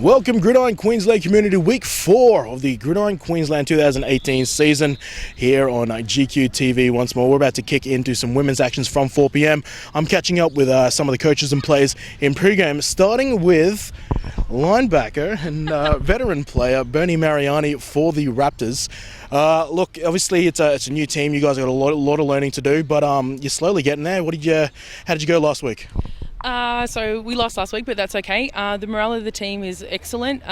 Welcome Gridiron Queensland community week 4 of the Gridiron Queensland 2018 season here on GQ TV once more. We're about to kick into some women's actions from 4 p.m. I'm catching up with some of the coaches and players in pre-game, starting with linebacker and veteran player Bernie Mariani for the Raptors. Look, obviously it's a new team. You guys got a lot of learning to do, but you're slowly getting there. How did you go last week? So we lost last week, but that's okay. The morale of the team is excellent.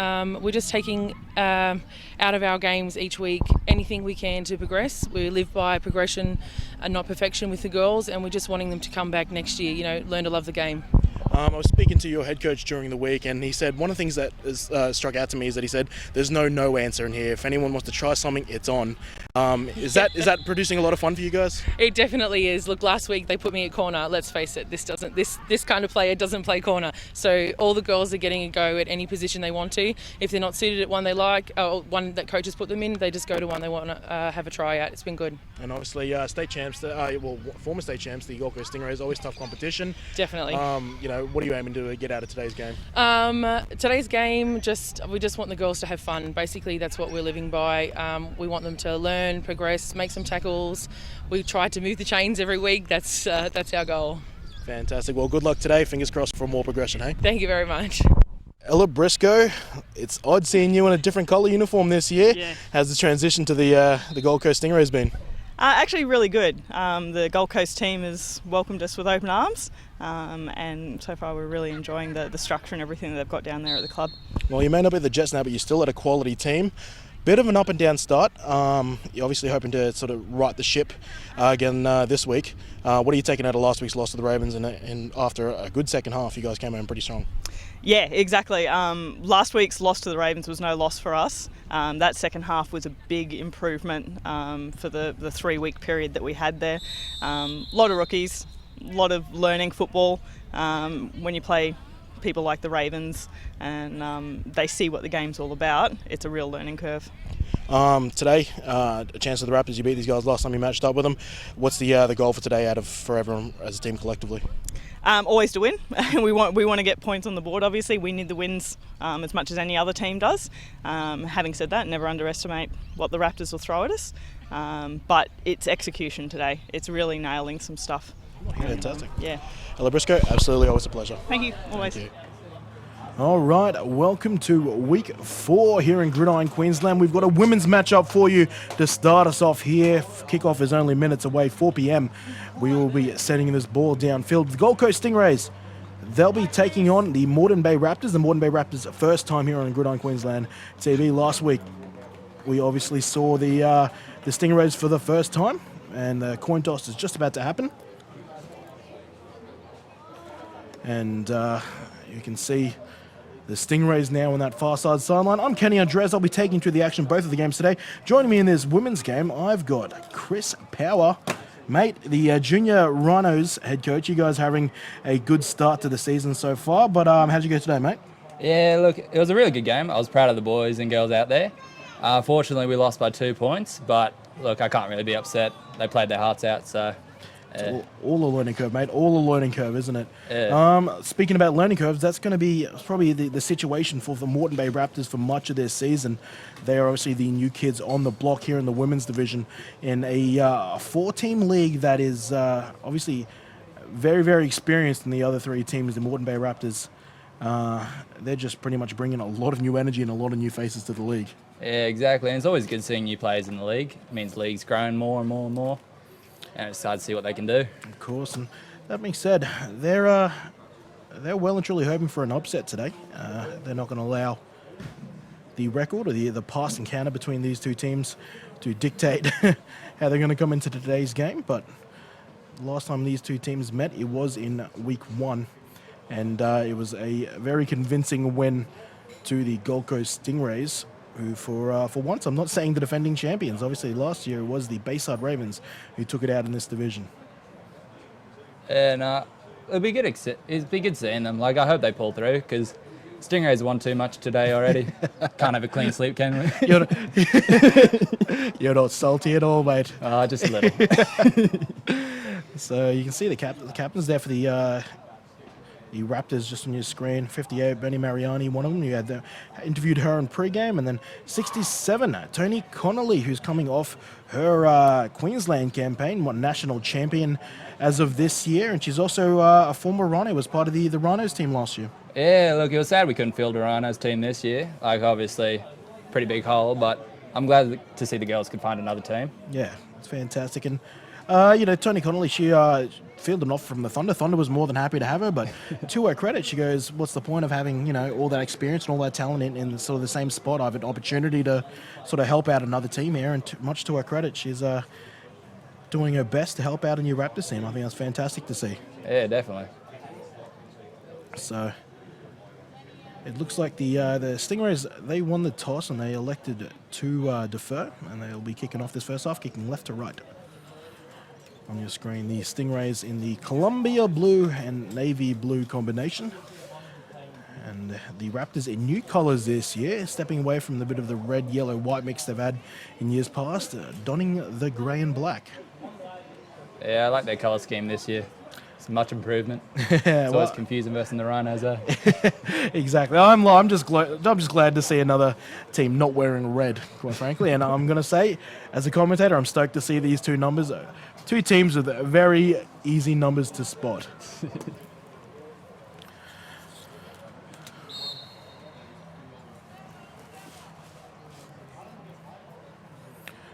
We're just taking out of our games each week anything we can to progress. We live by progression and not perfection with the girls, and we're just wanting them to come back next year, learn to love the game. I was speaking to your head coach during the week, and he said one of the things that has struck out to me is that he said there's no answer in here. If anyone wants to try something, it's on. Is that producing a lot of fun for you guys? It definitely is. Look, last week they put me at corner. Let's face it, this kind of player doesn't play corner. So all the girls are getting a go at any position they want to. If they're not suited at one they like, or one that coaches put them in, they just go to one they want to have a try at. It's been good. And obviously, state champs, former state champs, the Gold Coast Stingrays, always tough competition. Definitely. What are you aiming to get out of today's game? Today's game, we just want the girls to have fun. Basically, that's what we're living by. We want them to learn, progress, make some tackles. We try to move the chains every week. That's our goal. Fantastic. Well, good luck today. Fingers crossed for more progression, hey? Thank you very much. Ella Briscoe, it's odd seeing you in a different colour uniform this year. Yeah. How's the transition to the Gold Coast Stingrays been? Actually really good. The Gold Coast team has welcomed us with open arms, and so far we're really enjoying the structure and everything that they've got down there at the club. Well, you may not be the Jets now, but you're still at a quality team. Bit of an up and down start. You're obviously hoping to sort of right the ship again this week. What are you taking out of last week's loss to the Ravens? And after a good second half, you guys came in pretty strong. Yeah, exactly. Last week's loss to the Ravens was no loss for us. That second half was a big improvement for the 3-week period that we had there. A lot of rookies, a lot of learning football. When you play people like the Ravens and they see what the game's all about, it's a real learning curve. Today, a chance for the Raptors. You beat these guys last time you matched up with them. What's the goal for today for everyone as a team collectively? Always to win. we want to get points on the board. Obviously, we need the wins as much as any other team does. Having said that, never underestimate what the Raptors will throw at us. But it's execution today. It's really nailing some stuff. Fantastic. Yeah. Ella Briscoe, absolutely, always a pleasure. Thank you. Always. Thank you. All right, welcome to week 4 here in Gridiron Queensland. We've got a women's matchup for you to start us off here. Kickoff is only minutes away, 4 p.m. We will be sending this ball downfield. The Gold Coast Stingrays, they'll be taking on the Moreton Bay Raptors. The Moreton Bay Raptors' first time here on Gridiron Queensland TV. Last week, we obviously saw the Stingrays for the first time, and the coin toss is just about to happen. And you can see the Stingrays now on that far side sideline. I'm Kenny Andres. I'll be taking you through the action both of the games today. Joining me in this women's game, I've got Chris Power. Mate, the junior Rhinos head coach. You guys having a good start to the season so far, but how'd you go today, mate? Yeah, look, it was a really good game. I was proud of the boys and girls out there. Fortunately, we lost by 2 points, but look, I can't really be upset. They played their hearts out, so... All a learning curve, mate. All a learning curve, isn't it? Yeah. Speaking about learning curves, that's going to be probably the situation for the Moreton Bay Raptors for much of their season. They are obviously the new kids on the block here in the women's division in a 4-team league that is obviously very, very experienced in the other 3 teams. The Moreton Bay Raptors, they're just pretty much bringing a lot of new energy and a lot of new faces to the league. Yeah, exactly. And it's always good seeing new players in the league. It means the league's growing more and more and more. And it's hard to see what they can do. Of course, and that being said, they're well and truly hoping for an upset today. They're not going to allow the record or the past encounter between these 2 teams to dictate how they're going to come into today's game. But last time these 2 teams met, it was in week 1, and it was a very convincing win to the Gold Coast Stingrays, who for once, I'm not saying the defending champions. Obviously, last year it was the Bayside Ravens who took it out in this division. And it'll be good. It'd be good seeing them. Like, I hope they pull through, because Stingrays won too much today already. Can't have a clean sleep, can we? You're not salty at all, mate. Just a little. So you can see the captain's there for the the Raptors just on your screen. 58, Benny Mariani, one of them. You had interviewed her in pregame. And then 67, Tony Connolly, who's coming off her Queensland campaign, national champion as of this year. And she's also a former Rhino, was part of the Rhinos team last year. Yeah, look, it was sad we couldn't field a Rhinos team this year. Like, obviously, pretty big hole, but I'm glad to see the girls could find another team. Yeah, it's fantastic. And, Tony Connolly, she fielded off from the Thunder. Thunder was more than happy to have her, but to her credit, she goes, what's the point of having, all that experience and all that talent in sort of the same spot? I have an opportunity to sort of help out another team here, and much to her credit, she's doing her best to help out a new Raptors team. I think that's fantastic to see. Yeah, definitely. So it looks like the Stingrays, they won the toss and they elected to defer, and they'll be kicking off this first half, kicking left to right. On your screen, the Stingrays in the Columbia blue and navy blue combination. And the Raptors in new colours this year, stepping away from the bit of the red, yellow, white mix they've had in years past, donning the grey and black. Yeah, I like their colour scheme this year. It's much improvement. It's always confusing versus the Rhinos, eh? Exactly. I'm just glad to see another team not wearing red, quite frankly. And I'm going to say, as a commentator, I'm stoked to see these two numbers. Two teams with very easy numbers to spot.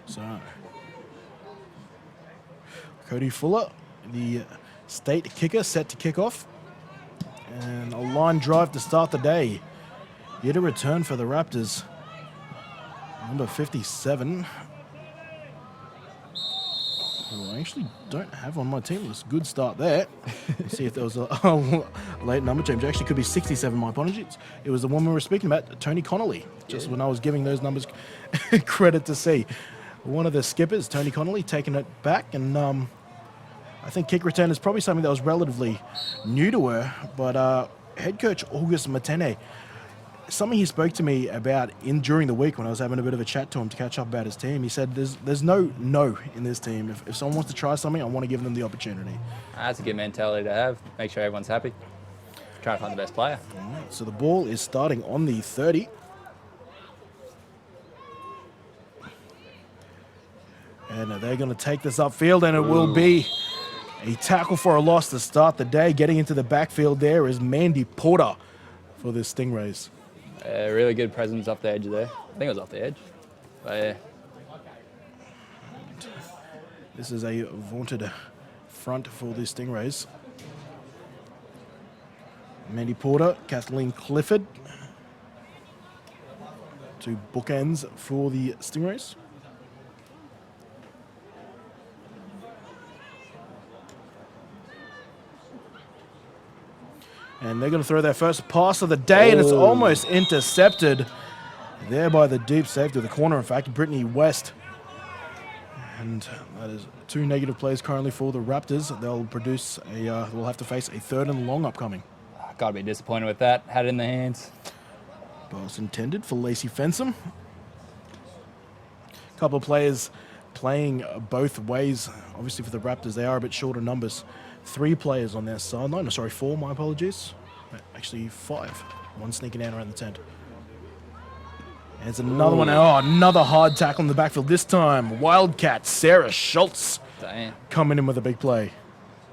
So, Cody Fuller, the state kicker, set to kick off. And a line drive to start the day. Yet a return for the Raptors. Number 57. Who I actually don't have on my team list. Good start there. Let's see if there was a late number change. Actually, could be 67, my apologies. It was the one we were speaking about, Tony Connolly. Just when I was giving those numbers credit to see. One of the skippers, Tony Connolly, taking it back. And I think kick return is probably something that was relatively new to her. But head coach August Matene, something he spoke to me about during the week when I was having a bit of a chat to him to catch up about his team. He said there's no in this team. If someone wants to try something, I want to give them the opportunity. That's a good mentality to have. Make sure everyone's happy. Try to find the best player. All right, so the ball is starting on the 30. And they're going to take this upfield, and it will be a tackle for a loss to start the day. Getting into the backfield there is Mandy Porter for the Stingrays. Really good presence off the edge there. I think it was off the edge. But yeah. This is a vaunted front for the Stingrays. Mandy Porter, Kathleen Clifford. Two bookends for the Stingrays. And they're going to throw their first pass of the day, and it's almost intercepted there by the deep safety, the corner, in fact, Brittany West. And that is two negative plays currently for the Raptors. They'll produce we'll have to face a third and long upcoming. Got to be disappointed with that. Had it in the hands. Pass intended for Lacey Fensom. A couple of players playing both ways. Obviously for the Raptors, they are a bit shorter numbers. 3 players on their sideline. Sorry, 4, my apologies. Actually 5. One sneaking out around the tent. And it's another one. Oh, another hard tackle in the backfield. This time, Wildcat Sarah Schultz coming in with a big play.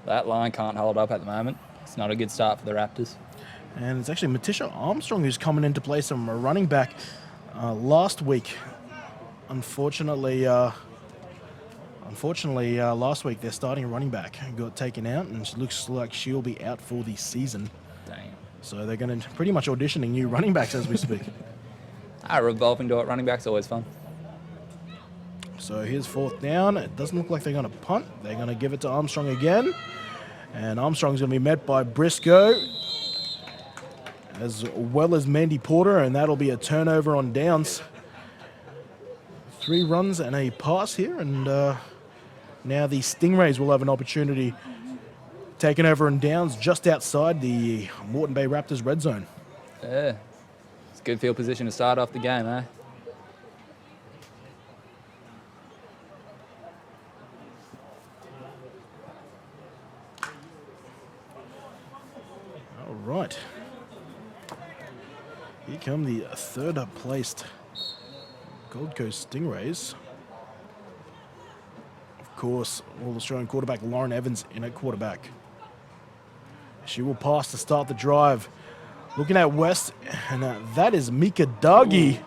That line can't hold up at the moment. It's not a good start for the Raptors. And it's actually Matisha Armstrong who's coming in to play some running back last week. Unfortunately, last week their starting running back got taken out, and it looks like she'll be out for the season. Dang. So they're going to pretty much auditioning new running backs as we speak. Revolving door at running back's always fun. So here's 4th down. It doesn't look like they're going to punt. They're going to give it to Armstrong again. And Armstrong's going to be met by Briscoe, as well as Mandy Porter, and that'll be a turnover on downs. 3 runs and a pass here, and now the Stingrays will have an opportunity taking over in downs just outside the Moreton Bay Raptors red zone. Yeah. It's a good field position to start off the game, eh? All third placed Gold Coast Stingrays. Of course, All-Australian quarterback Lauren Evans in at quarterback. She will pass to start the drive. Looking at West, and that is Mika Duggie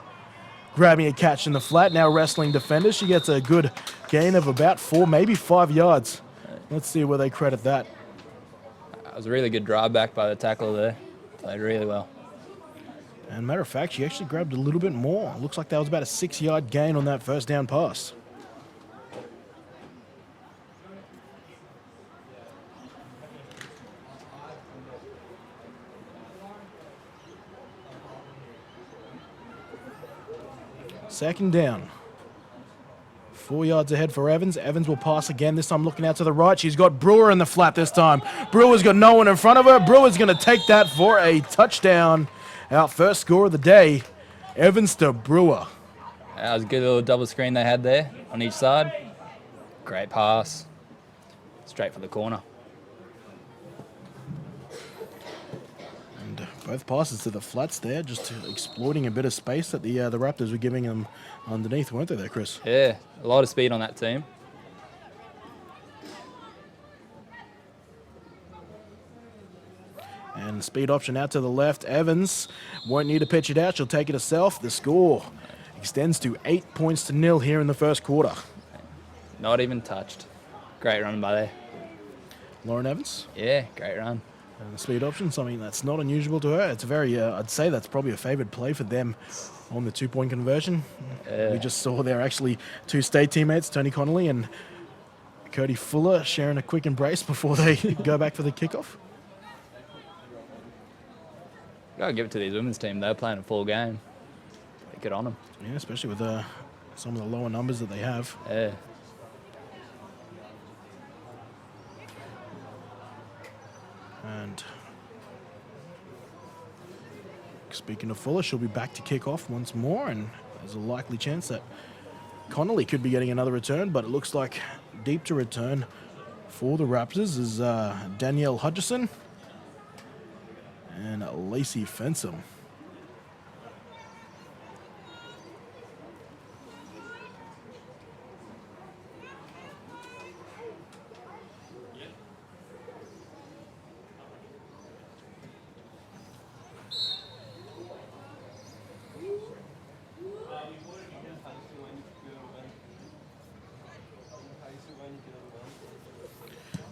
grabbing a catch in the flat. Now wrestling defender. She gets a good gain of about 4, maybe 5 yards. Let's see where they credit that. That was a really good drive back by the tackle there. Played really well. And matter of fact, she actually grabbed a little bit more. Looks like that was about a 6-yard gain on that first down pass. Second down. 4 yards ahead for Evans. Evans will pass again. This time looking out to the right. She's got Brewer in the flat this time. Brewer's got no one in front of her. Brewer's going to take that for a touchdown. Our first score of the day. Evans to Brewer. That was a good little double screen they had there on each side. Great pass. Straight for the corner. And both passes to the flats there, just exploiting a bit of space that the Raptors were giving them underneath, weren't they there, Chris? Yeah, a lot of speed on that team. And speed option out to the left. Evans won't need to pitch it out. She'll take it herself. The score extends to 8-0 here in the first quarter. Not even touched. Great run by there. Lauren Evans. Yeah, great run. And the speed option, something that's not unusual to her. It's a very, I'd say that's probably a favoured play for them on the 2-point conversion. We just saw there actually 2 state teammates, Tony Connolly and Cody Fuller, sharing a quick embrace before they go back for the kickoff. Gotta give it to these women's team. They're playing a full game. Good on them. Yeah, especially with some of the lower numbers that they have. Yeah. And speaking of Fuller, she'll be back to kick off once more, and there's a likely chance that Connolly could be getting another return, but it looks like deep to return for the Raptors is Danielle Hutchison and Lacey Fensom.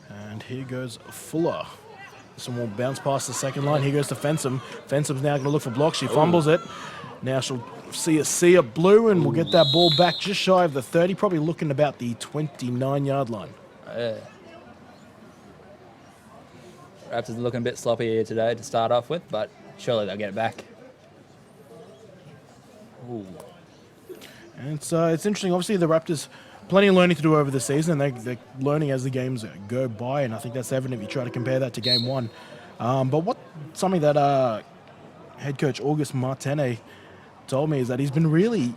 And here goes Fuller. Some more bounce past the second line. Here goes to Fensom. Fensom's now going to look for blocks. She fumbles it. Now she'll see a sea of blue, and we'll get that ball back just shy of the 30, probably looking about the 29-yard line. Raptors are looking a bit sloppy here today to start off with, but surely they'll get it back. Ooh. And it's interesting. Obviously, the Raptors, plenty of learning to do over the season. They're learning as the games go by, and I think that's evident if you try to compare that to Game 1. But something that head coach August Martene told me is that he's been really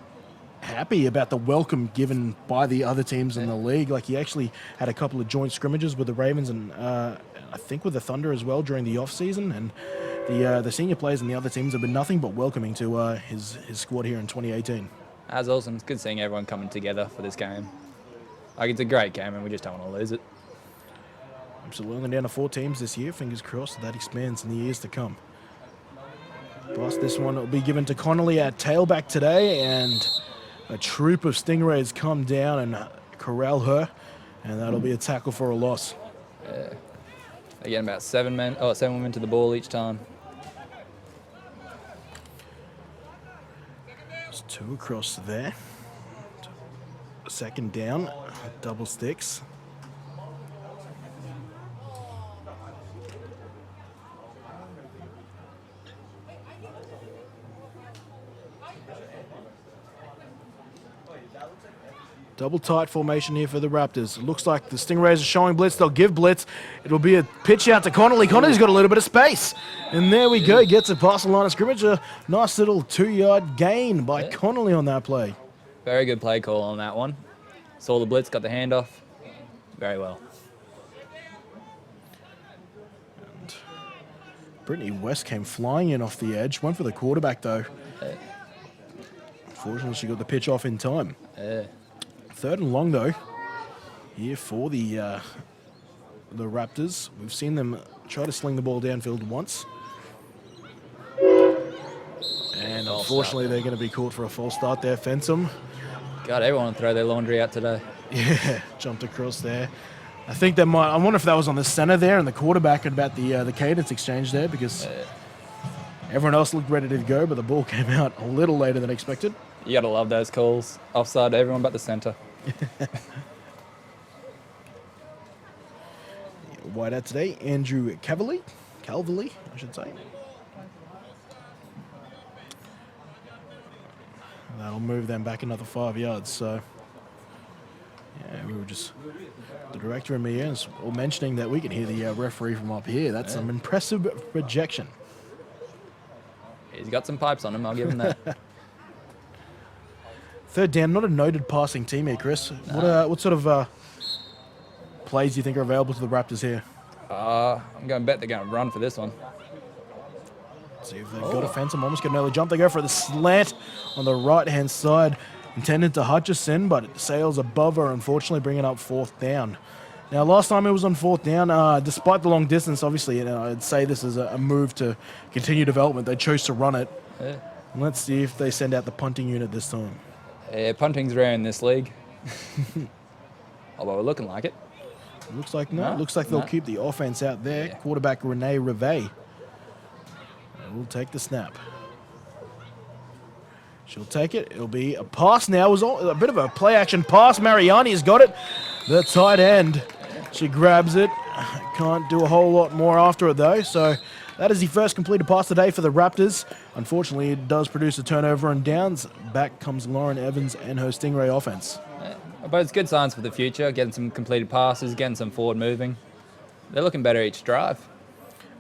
happy about the welcome given by the other teams in the league. Like, he actually had a couple of joint scrimmages with the Ravens and I think with the Thunder as well during the off-season. And the senior players and the other teams have been nothing but welcoming to his squad here in 2018. That's awesome. It's good seeing everyone coming together for this game. Like, it's a great game, and we just don't want to lose it. Absolutely. Only down to 4 teams this year. Fingers crossed that expands in the years to come. Pass this one will be given to Connolly at tailback today, and a troop of Stingrays come down and corral her, and that'll be a tackle for a loss. Yeah. They get about 7 women to the ball each time. There's 2 across there. Second down, double sticks. Double tight formation here for the Raptors. Looks like the Stingrays are showing blitz. They'll give blitz. It'll be a pitch out to Connolly. Connolly's got a little bit of space. And there we go. Gets it past the line of scrimmage. A nice little 2-yard gain by Connolly on that play. Very good play call on that one. Saw the blitz, got the handoff. Very well. And Brittany West came flying in off the edge. Went for the quarterback, though. Unfortunately, she got the pitch off in time. Yeah. 3rd and long, though, here for the Raptors. We've seen them try to sling the ball downfield once. And unfortunately, they're going to be caught for a false start there. Fensom. God, everyone will throw their laundry out today. Yeah, jumped across there. I think that might. I wonder if that was on the center there and the quarterback about the cadence exchange there, because everyone else looked ready to go, but the ball came out a little later than expected. You got to love those calls. Offside to everyone but the centre. Wide out today, Andrew Calverley, I should say. That'll move them back another 5 yards. So, yeah, we were just, the director and me all mentioning that we can hear the referee from up here. That's some impressive projection. He's got some pipes on him, I'll give him that. 3rd down, not a noted passing team here, Chris. What sort of plays do you think are available to the Raptors here? I'm going to bet they're going to run for this one. See if they've got a fence. I'm almost getting an early jump. They go for the slant on the right-hand side, intended to Hutchison, but it sails above her, unfortunately, bringing up 4th down. Now, last time it was on 4th down, despite the long distance, obviously, I'd say this is a move to continue development. They chose to run it. Yeah. And let's see if they send out the punting unit this time. Yeah, punting's rare in this league. Although we're looking like it. Looks like no. Looks like they'll keep the offense out there. Yeah. Quarterback Renee Rivet will take the snap. She'll take it. It'll be a pass now. It was a bit of a play-action pass. Mariani's got it. The tight end. She grabs it. Can't do a whole lot more after it, though. So that is the first completed pass today for the Raptors. Unfortunately, it does produce a turnover and downs. Back comes Lauren Evans and her Stingray offense. Yeah. But it's good signs for the future, getting some completed passes, getting some forward moving. They're looking better each drive.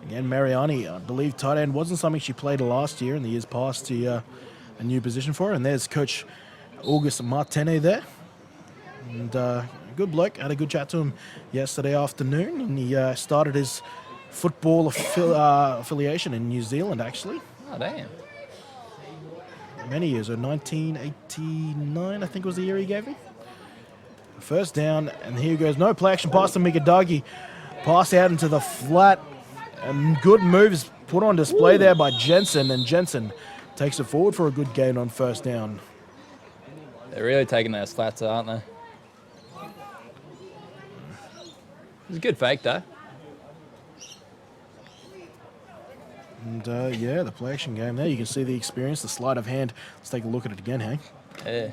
Again, Mariani, I believe tight end wasn't something she played last year in the years past to a new position for her. And there's Coach August Martene there. And good bloke. Had a good chat to him yesterday afternoon. And he started his football affiliation in New Zealand, actually. Oh, damn. Many years, 1989, I think was the year he gave me. First down, and here goes. No play action pass to Mikadagi. Pass out into the flat. And good moves put on display there by Jensen, and Jensen takes it forward for a good gain on 1st down. They're really taking those flats, aren't they? It's a good fake, though. And yeah, the play action game there. You can see the experience, the sleight of hand. Let's take a look at it again, Hank. Yeah.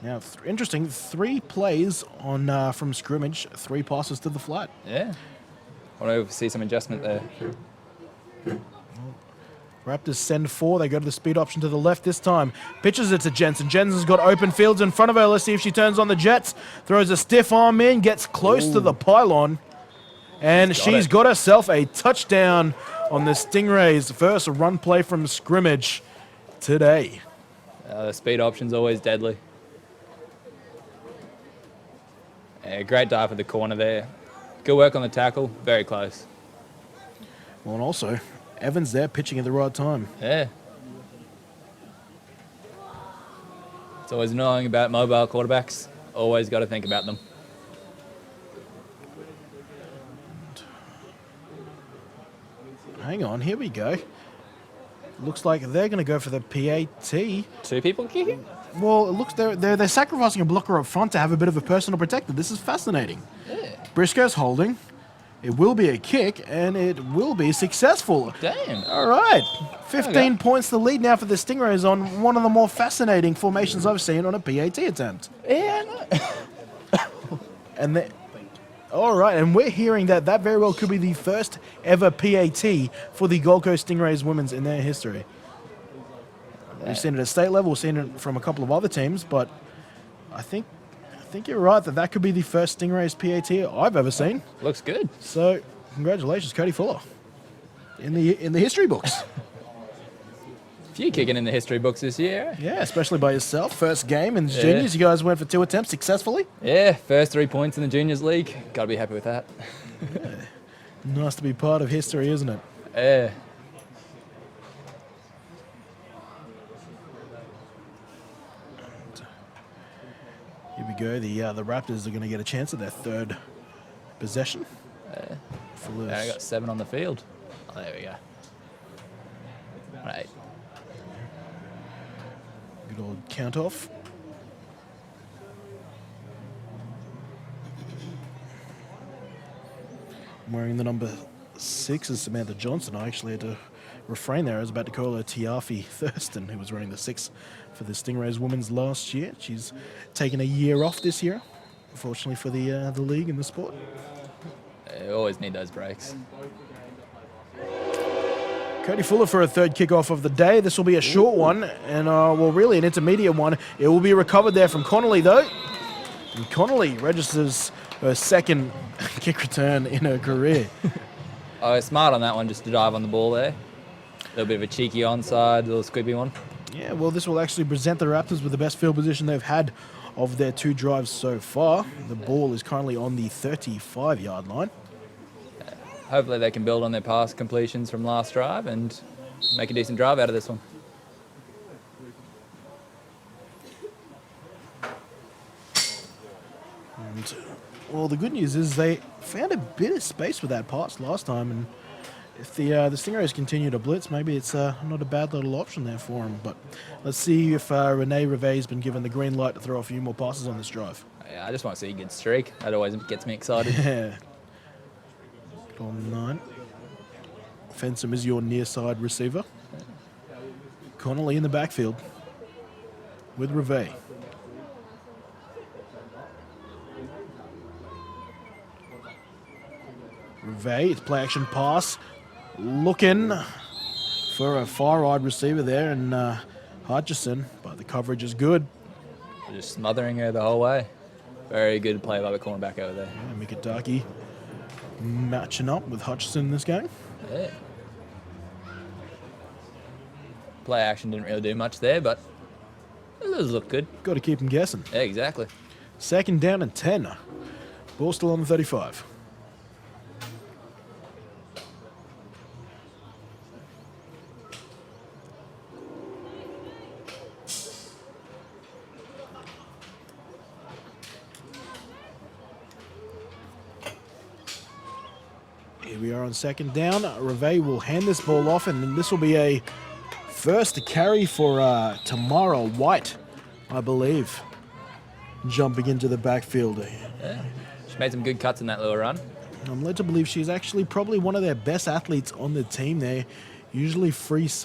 Now, interesting, 3 plays on from scrimmage, 3 passes to the flat. Yeah. I want to see some adjustment there. Raptors send 4. They go to the speed option to the left this time. Pitches it to Jensen. Jensen's got open fields in front of her. Let's see if she turns on the Jets. Throws a stiff arm in, gets close to the pylon. And she's got herself a touchdown on the Stingrays' first run play from scrimmage today. The speed option's always deadly. Yeah, great dive for the corner there. Good work on the tackle. Very close. Well, and also, Evans there pitching at the right time. Yeah. It's always annoying about mobile quarterbacks. Always got to think about them. Hang on, here we go. Looks like they're going to go for the PAT. 2 people kicking? Well, it looks they're sacrificing a blocker up front to have a bit of a personal protector. This is fascinating. Yeah. Briscoe's holding. It will be a kick, and it will be successful. Damn. All right. 15 points the lead now for the Stingrays on one of the more fascinating formations I've seen on a PAT attempt. Yeah, I know. And all right, and we're hearing that very well could be the first ever PAT for the Gold Coast Stingrays women's in their history. We've seen it at state level, we've seen it from a couple of other teams, but I think you're right that could be the first Stingrays PAT I've ever seen. Looks good. So, congratulations, Cody Fuller, in the history books. Few kicking in the history books this year. Yeah, especially by yourself. First game in the juniors, you guys went for 2 attempts successfully. Yeah, first 3 points in the juniors league. Got to be happy with that. Nice to be part of history, isn't it? Yeah. go. The Raptors are going to get a chance at their third possession. And I got 7 on the field. Oh, there we go. Right. Good old count off. Wearing the number 6 is Samantha Johnson. I actually had to refrain there. I was about to call her Tiafi Thurston, who was running the 6 for the Stingrays women's last year. She's taken a year off this year, unfortunately for the league and the sport. You always need those breaks. Cody Fuller for a third kickoff of the day. This will be a short one, and well, really an intermediate one. It will be recovered there from Connolly, though. And Connolly registers her second kick return in her career. I was smart on that one, just to dive on the ball there. A little bit of a cheeky onside, little squippy one. Yeah, well, this will actually present the Raptors with the best field position they've had of their 2 drives so far. The ball is currently on the 35-yard line. Hopefully they can build on their pass completions from last drive and make a decent drive out of this one. And, well, the good news is they found a bit of space with that pass last time, and if the Stingrays continue to blitz, maybe it's not a bad little option there for them. But let's see if Renee Reve's been given the green light to throw a few more passes on this drive. Yeah, I just want to see a good streak. That always gets me excited. Yeah. On 9. Fensom is your near side receiver. Connolly in the backfield with Reve. Reve, it's play action pass. Looking for a far-wide receiver there, and Hutchison, but the coverage is good. They're just smothering her the whole way. Very good play by the cornerback over there. Yeah, Mikitaki matching up with Hutchison in this game. Yeah. Play action didn't really do much there, but it does look good. Got to keep him guessing. Yeah, exactly. Second down and 10. Ball still on the 35. Here we are on second down. Reve will hand this ball off, and this will be a first to carry for Tamara White, I believe, jumping into the backfield. Yeah. She made some good cuts in that little run. I'm led to believe she's actually probably one of their best athletes on the team there. Usually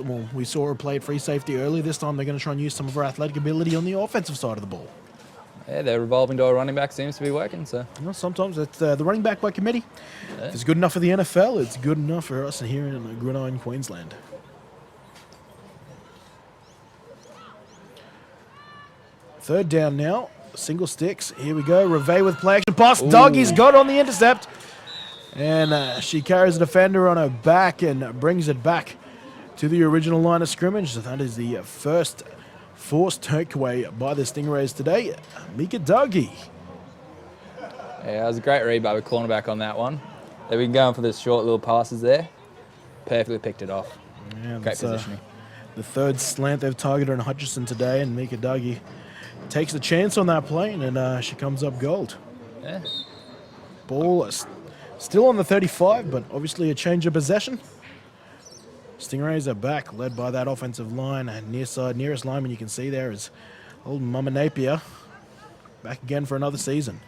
well, we saw her play at free safety earlier. This time they're going to try and use some of her athletic ability on the offensive side of the ball. Yeah, their revolving door running back seems to be working, so. Well, sometimes it's the running back by committee. Yeah. If it's good enough for the NFL, it's good enough for us here in Gridiron, Queensland. Third down now. Single sticks. Here we go. Reve with play action pass. Dougie's got on the intercept. And she carries a defender on her back and brings it back to the original line of scrimmage. So that is the first forced takeaway by the Stingrays today. Mika Dougie. Yeah, that was a great read by the cornerback on that one. They've been going for the short little passes there. Perfectly picked it off. Yeah, Great positioning. The third slant they've targeted on Hutchison today, and Mika Dougie takes a chance on that play, and she comes up gold. Yeah. Ball still on the 35, but obviously a change of possession. Stingrays are back, led by that offensive line. And nearest lineman you can see there is old Mama Napier. Back again for another season.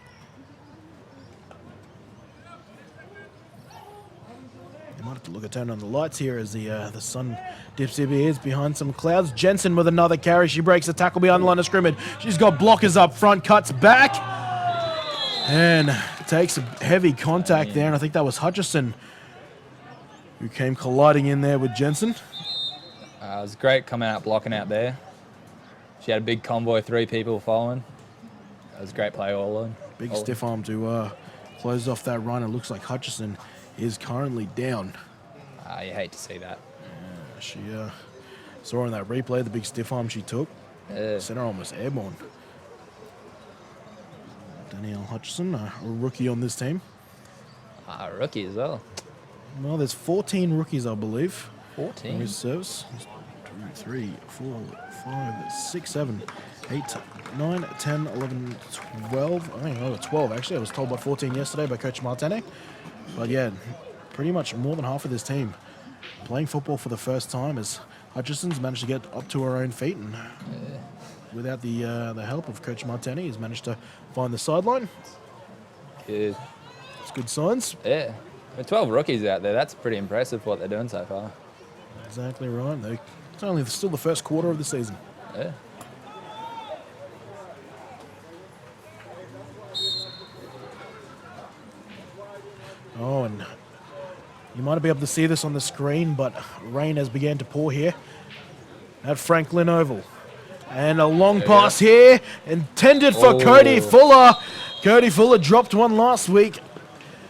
You might have to look at turn on the lights here as the sun dips in ears behind some clouds. Jensen with another carry. She breaks the tackle behind the line of scrimmage. She's got blockers up front, cuts back, and takes a heavy contact there. And I think that was Hutchison who came colliding in there with Jensen. It was great coming out, blocking out there. She had a big convoy, 3 people following. That was a great play all in. Big stiff arm to close off that run. It looks like Hutchison is currently down. You hate to see that. Yeah, she saw in that replay the big stiff arm she took. Sent her almost airborne. Danielle Hutchison, a rookie on this team. Rookie as well. Well, there's 14 rookies, I believe. 14? Reserves. 2, 3, 4, 5, 6, 7. 8, 9, 10, 11, 12. I think over 12 actually. I was told by 14 yesterday by Coach Martene. But yeah, pretty much more than half of this team playing football for the first time as Hutchison's managed to get up to her own feet, and without the help of Coach Martene, he's managed to find the sideline. Good. It's good signs. Yeah. With 12 rookies out there, that's pretty impressive what they're doing so far. Exactly right. It's only still the first quarter of the season. Yeah. Oh, and you might be able to see this on the screen, but rain has begun to pour here at Franklin Oval. And a long pass here, intended for Cody Fuller. Cody Fuller dropped one last week.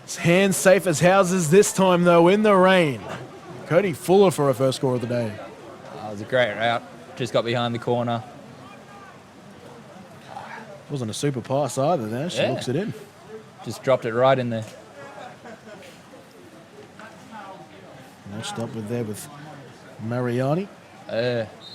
His hands safe as houses this time, though, in the rain. Cody Fuller for a first score of the day. That was a great route. Just got behind the corner. Wasn't a super pass either there. She looks it in. Just dropped it right in there. Matched up with Mariani.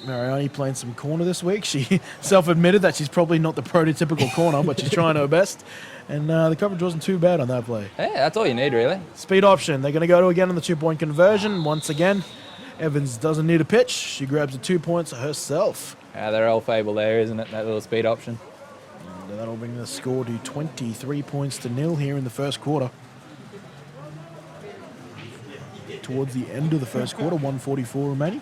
Mariani playing some corner this week. She self-admitted that she's probably not the prototypical corner, but she's trying her best. And the coverage wasn't too bad on that play. Yeah, that's all you need, really. Speed option. They're going to go to again on the 2-point conversion. Once again, Evans doesn't need a pitch. She grabs the 2 points herself. They're all fable there, isn't it? That little speed option. And that'll bring the score to 23 points to nil here in the first quarter. Towards the end of the first quarter, 1:44 remaining.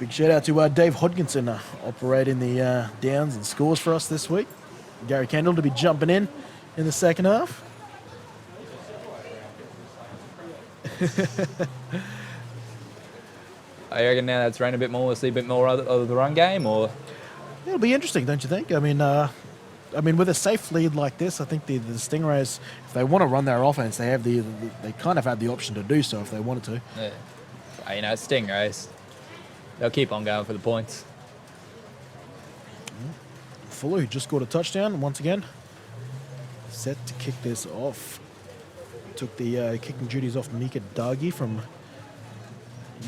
Big shout out to Dave Hodkinson operating the downs and scores for us this week. Gary Kendall to be jumping in the second half. I reckon now that's rained a bit more, we'll see a bit more of the run game, or? It'll be interesting, don't you think? I mean, with a safe lead like this, I think the Stingrays, if they want to run their offense, they kind of have the option to do so if they wanted to. Yeah. You know, it's Stingrays. They'll keep on going for the points. Fuller, who just scored a touchdown once again, set to kick this off. Took the kicking duties off Mika Dagi from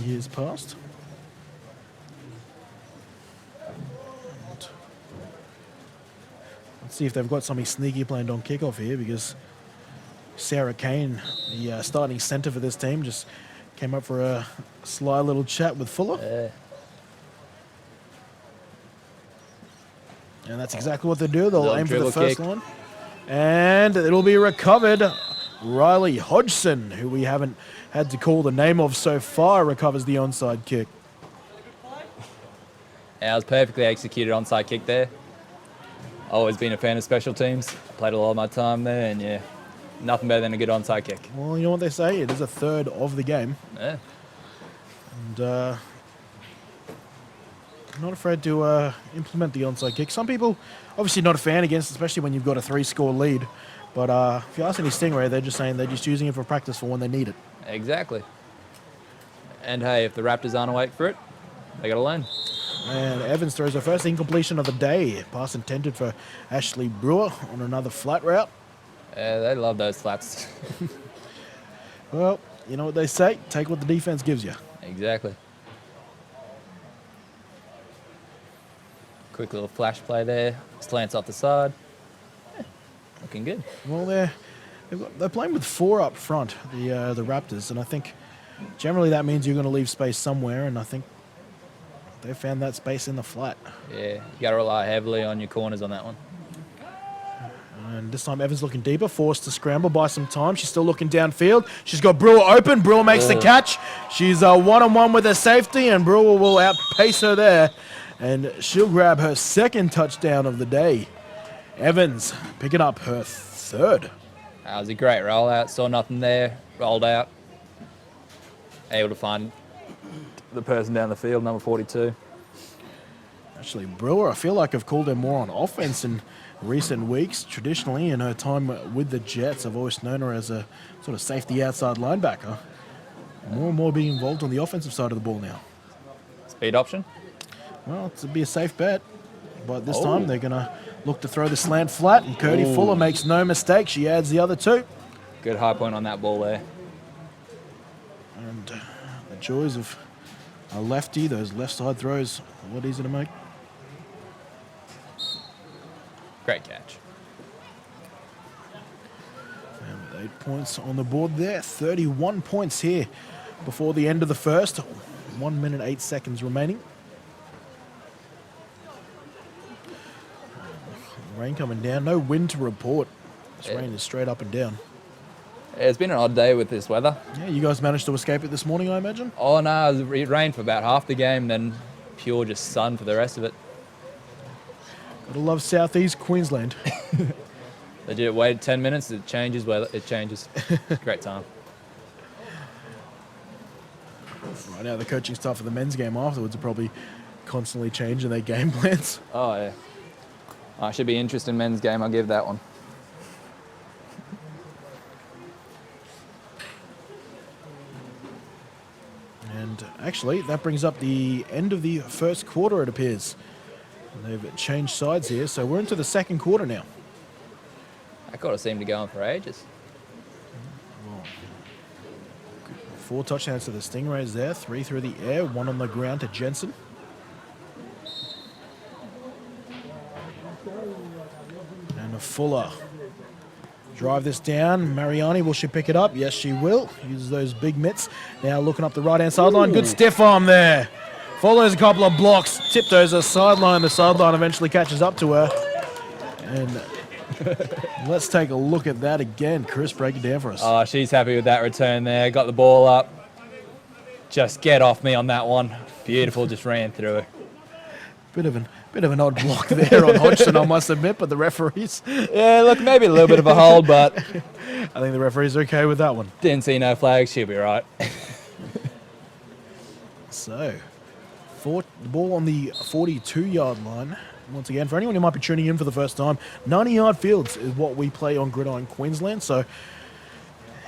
years past. Let's see if they've got something sneaky planned on kickoff here, because Sarah Kane, the starting centre for this team, just came up for a sly little chat with Fuller. And that's exactly what they do. They'll aim for the first one. And it'll be recovered. Riley Hodgson, who we haven't had to call the name of so far, recovers the onside kick. Yeah, it was perfectly executed onside kick there. Always been a fan of special teams. Played a lot of my time there, and yeah, nothing better than a good onside kick. Well, you know what they say? It is a third of the game. Yeah. And not afraid to implement the onside kick. Some people, obviously not a fan against, especially when you've got a 3-score lead. But if you ask any Stingray, they're just saying they're just using it for practice for when they need it. Exactly. And hey, if the Raptors aren't awake for it, they got to learn. And Evans throws her first incompletion of the day. Pass intended for Ashley Brewer on another flat route. Yeah, they love those flats. Well, you know what they say, take what the defense gives you. Exactly. Quick little flash play there. Slants off the side. Yeah, looking good. Well, they're playing with 4 up front, the Raptors, and I think generally that means you're going to leave space somewhere, and I think they found that space in the flat. Yeah, you got to rely heavily on your corners on that one. And this time Evans looking deeper, forced to scramble by some time. She's still looking downfield. She's got Brewer open. Brewer makes the catch. She's one-on-one with her safety, and Brewer will outpace her there. And she'll grab her second touchdown of the day. Evans picking up her third. That was a great rollout. Saw nothing there. Rolled out. Able to find the person down the field, number 42. Actually, Brewer, I feel like I've called her more on offense in recent weeks. Traditionally, in her time with the Jets, I've always known her as a sort of safety outside linebacker. More and more being involved on the offensive side of the ball now. Speed option? Well, it's to be a safe bet. But this time, they're going to look to throw the slant flat, and Cody Fuller makes no mistake. She adds the other 2. Good high point on that ball there. And the joys of a lefty, those left side throws, a lot easier to make. Great catch. And with 8 points on the board there, 31 points here before the end of the first. 1 minute, 8 seconds remaining. Rain coming down, no wind to report. This rain is straight up and down. It's been an odd day with this weather. Yeah, you guys managed to escape it this morning, I imagine? Oh no, it rained for about half the game, then pure just sun for the rest of it. Gotta love southeast Queensland. Legit, wait 10 minutes, it changes weather, it changes. Great time. Right now, the coaching staff for the men's game afterwards are probably constantly changing their game plans. Oh yeah. Oh, should be interesting men's game, I'll give that one. And actually, that brings up the end of the first quarter, it appears. They've changed sides here, so we're into the second quarter now. That quarter seemed to go on for ages. 4 touchdowns to the Stingrays there, 3 through the air, 1 on the ground to Jensen. And a Fuller. Drive this down. Mariani, will she pick it up? Yes, she will. Uses those big mitts. Now looking up the right-hand sideline. Good stiff arm there. Follows a couple of blocks. Tiptoes a sideline. The sideline eventually catches up to her. And let's take a look at that again. Chris, break it down for us. Oh, she's happy with that return there. Got the ball up. Just get off me on that one. Beautiful, just ran through her. Bit of an odd block there on Hodgson, I must admit, but the referees... Yeah, look, maybe a little bit of a hold, but... I think the referees are okay with that one. Didn't see no flags, she'll be right. So, the ball on the 42-yard line. Once again, for anyone who might be tuning in for the first time, 90-yard fields is what we play on Gridiron Queensland. So,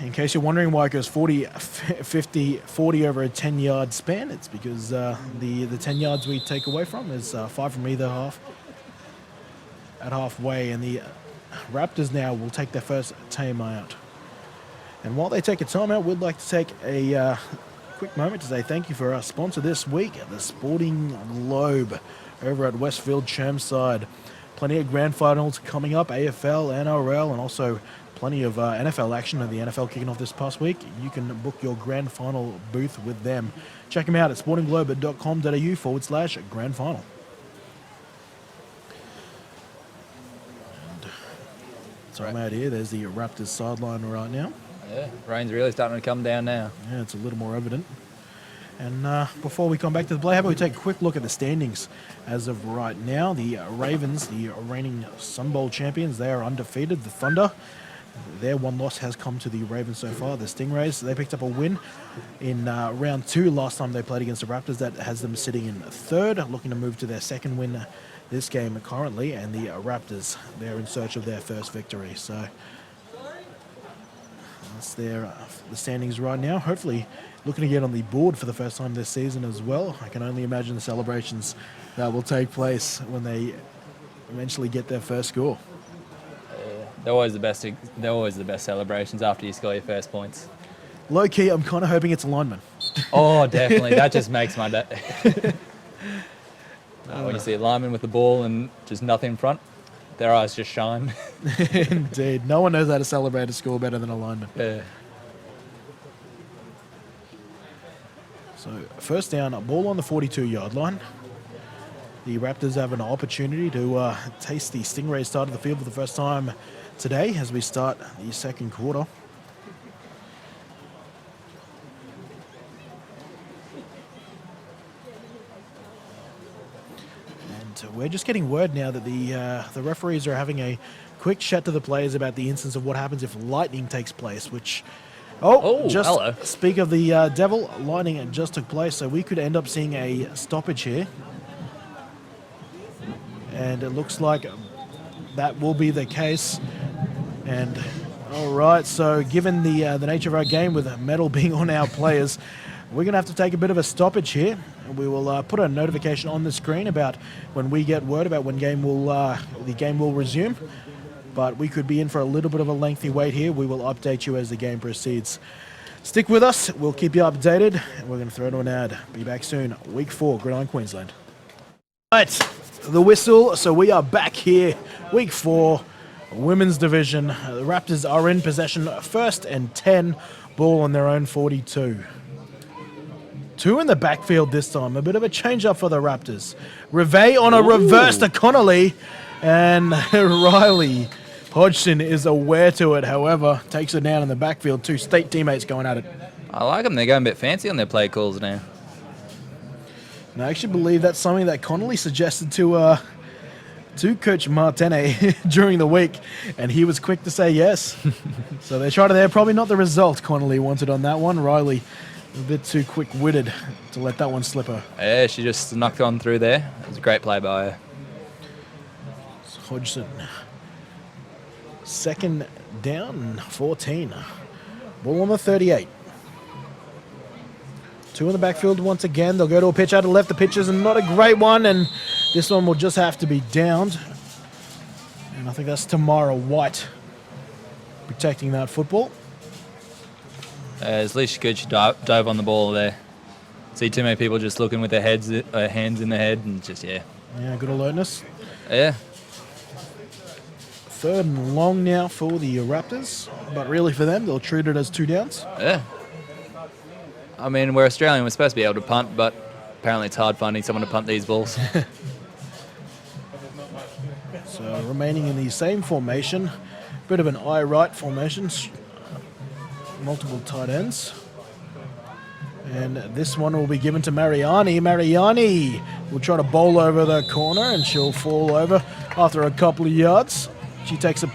in case you're wondering why it goes 40, 50, 40 over a 10-yard span, it's because the 10 yards we take away from is 5 from either half at halfway. And the Raptors now will take their first timeout. And while they take a timeout, we'd like to take a quick moment to say thank you for our sponsor this week, the Sporting Globe, over at Westfield Chermside. Plenty of grand finals coming up, AFL, NRL, and also plenty of NFL action, and the NFL kicking off this past week. You can book your grand final booth with them. Check them out at sportingglobe.com.au/grand final. So I'm out here. There's the Raptors sideline right now. Yeah, rain's really starting to come down now. Yeah, it's a little more evident. And before we come back to the play, how about we take a quick look at the standings as of right now. The Ravens, the reigning Sun Bowl champions, they are undefeated. The Thunder, their one loss has come to the Ravens so far. The Stingrays, they picked up a win in round 2 last time they played against the Raptors. That has them sitting in 3rd, looking to move to their 2nd win this game currently. And the Raptors, they're in search of their first victory. So that's the standings right now. Hopefully looking to get on the board for the first time this season as well. I can only imagine the celebrations that will take place when they eventually get their first score. They're always the best. They're always the best celebrations after you score your first points. Low key, I'm kind of hoping it's a lineman. Oh, definitely. That just makes my day. When you see a lineman with the ball and just nothing in front, their eyes just shine. Indeed. No one knows how to celebrate a score better than a lineman. Yeah. So, first down, a ball on the 42-yard line. The Raptors have an opportunity to taste the Stingrays start of the field for the first time today as we start the second quarter. And we're just getting word now that the referees are having a quick chat to the players about the instance of what happens if lightning takes place, which... just hello. Speak of the devil, lightning just took place, so we could end up seeing a stoppage here. And it looks like that will be the case. And all right, so given the nature of our game with metal being on our players, we're going to have to take a bit of a stoppage here. We will put a notification on the screen about when we get word about when the game will resume. But we could be in for a little bit of a lengthy wait here. We will update you as the game proceeds. Stick with us. We'll keep you updated. And we're going to throw to an ad. Be back soon. Week 4, Gridiron Queensland. Right. the whistle. So we are back here, week 4, women's division. The Raptors are in possession, 1st and 10, ball on their own 42. 2 in the backfield this time. A bit of a change up for the Raptors. Rivet on a reverse to Connolly, and Riley Hodgson is aware to it. However, takes it down in the backfield. 2 state teammates going at it. I like them. They're going a bit fancy on their play calls now. And I actually believe that's something that Connolly suggested to Coach Martene during the week, and he was quick to say yes. So they tried it there. Probably not the result Connolly wanted on that one. Riley a bit too quick-witted to let that one slip her. Yeah, she just snuck on through there. It was a great play by her. Hodgson. 2nd down, 14. Ball on the 38. 2 in the backfield once again. They'll go to a pitch out of left. The pitch is not a great one, and this one will just have to be downed. And I think that's Tamara White protecting that football. As least she could, she dove on the ball there. See too many people just looking with their hands in their head, and just, yeah. Yeah, good alertness. Yeah. 3rd and long now for the Raptors, but really for them, they'll treat it as 2 downs. Yeah. I mean, we're Australian. We're supposed to be able to punt, but apparently it's hard finding someone to punt these balls. So remaining in the same formation, bit of an eye right formation, multiple tight ends. And this one will be given to Mariani. Mariani will try to bowl over the corner, and she'll fall over after a couple of yards. She takes it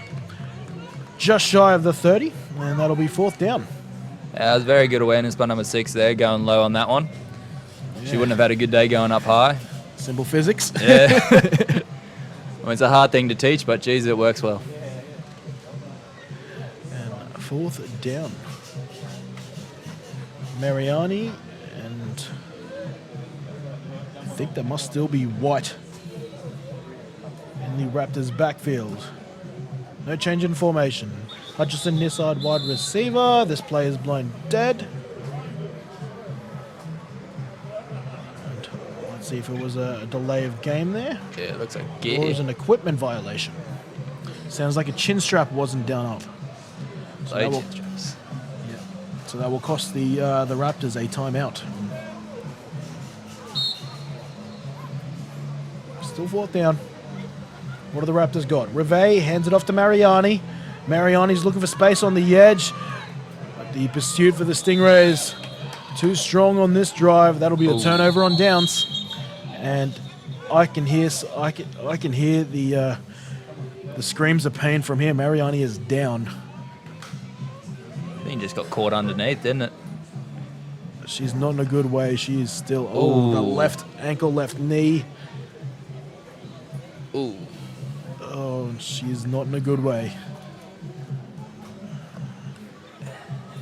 just shy of the 30, and that'll be 4th down. Yeah, that was very good awareness by number 6 there, going low on that one. Yeah. She wouldn't have had a good day going up high. Simple physics. Yeah. Well, it's a hard thing to teach, but geez, it works well. And 4th down. Mariani, and I think that must still be White in the Raptors' backfield. No change in formation. Hutchison near side wide receiver. This play is blown dead. And let's see if it was a delay of game there. Yeah, it looks like Or it was an equipment violation. Sounds like a chin strap wasn't down up. So that will cost the Raptors a timeout. Still 4th down. What do the Raptors got? Rivet hands it off to Mariani. Mariani's looking for space on the edge. But the pursuit for the Stingrays too strong on this drive. That'll be a turnover on downs. And I can hear the screams of pain from here. Mariani is down. I think just got caught underneath, didn't it? She's not in a good way. She is still the left ankle, left knee. Ooh. Oh, she's not in a good way.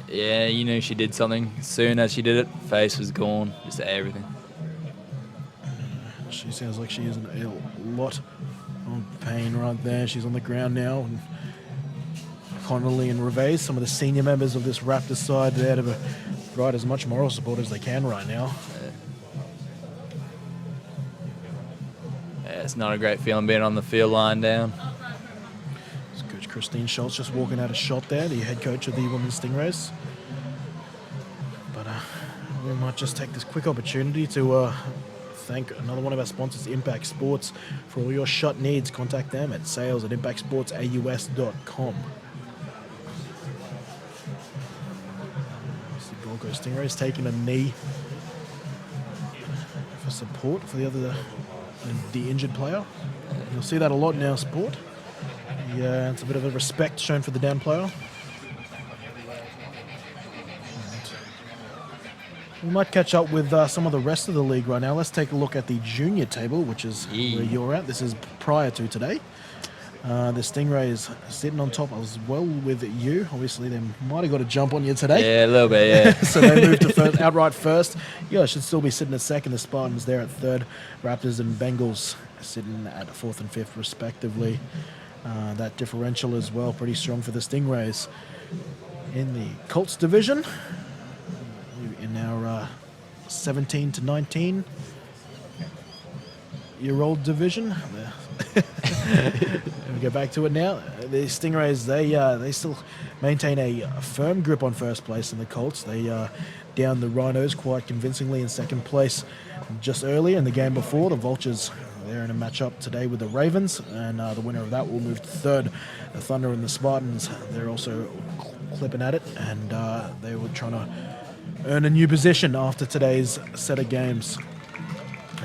Yeah, you knew she did something. As soon as she did it, face was gone, just everything. She sounds like she is in a lot of pain right there. She's on the ground now. And Connolly and Rivet, some of the senior members of this Raptors side, there to provide as much moral support as they can right now. Yeah, it's not a great feeling being on the field lying down. It's Coach Christine Schultz just walking out a shot there, the head coach of the Women's Stingrays. But we might just take this quick opportunity to thank another one of our sponsors, Impact Sports. For all your shot needs, contact them at sales@impactsportsaus.com. The Broncos Stingrays taking a knee for support for the injured player. You'll see that a lot in our sport. Yeah, it's a bit of a respect shown for the down player. We might catch up with some of the rest of the league right now. Let's take a look at the junior table, which is where you're at. This is prior to today. The Stingrays sitting on top as well with you. Obviously, they might have got a jump on you today. Yeah, a little bit, yeah. So they moved to outright first. You guys should still be sitting at second. The Spartans there at third. Raptors and Bengals sitting at 4th and 5th, respectively. That differential as well, pretty strong for the Stingrays. In the Colts division, in our 17 to 19. 8-year-old division. We go back to it now. The Stingrays, they still maintain a firm grip on first place in the Colts. They down the Rhinos quite convincingly in second place just earlier in the game before. The Vultures, they're in a matchup today with the Ravens, and the winner of that will move to third. The Thunder and the Spartans, they're also clipping at it, and they were trying to earn a new position after today's set of games.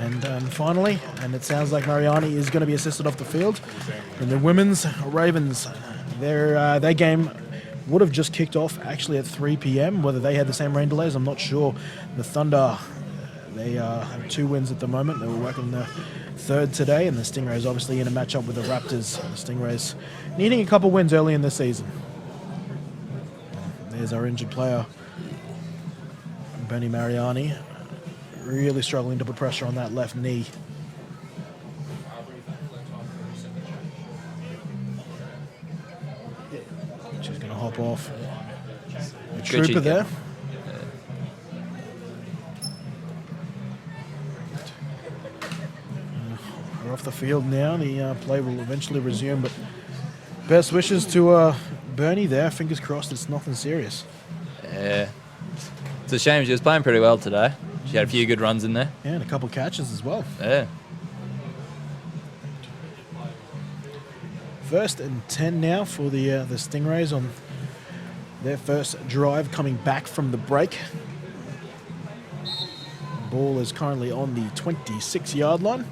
And finally, and it sounds like Mariani is going to be assisted off the field. And the women's Ravens, their game would have just kicked off actually at 3 p.m. Whether they had the same rain delays, I'm not sure. The Thunder, they have 2 wins at the moment. They were working the third today, and the Stingrays obviously in a matchup with the Raptors. The Stingrays needing a couple wins early in the season. There's our injured player, Bernie Mariani. Really struggling to put pressure on that left knee. She's going to hop off. A trooper there. We're off the field now. The play will eventually resume, but best wishes to Bernie there. Fingers crossed it's nothing serious. Yeah. It's a shame. She was playing pretty well today. She had a few good runs in there. Yeah, and a couple catches as well. Yeah. 1st and 10 now for the Stingrays on their first drive coming back from the break. The ball is currently on the 26-yard line.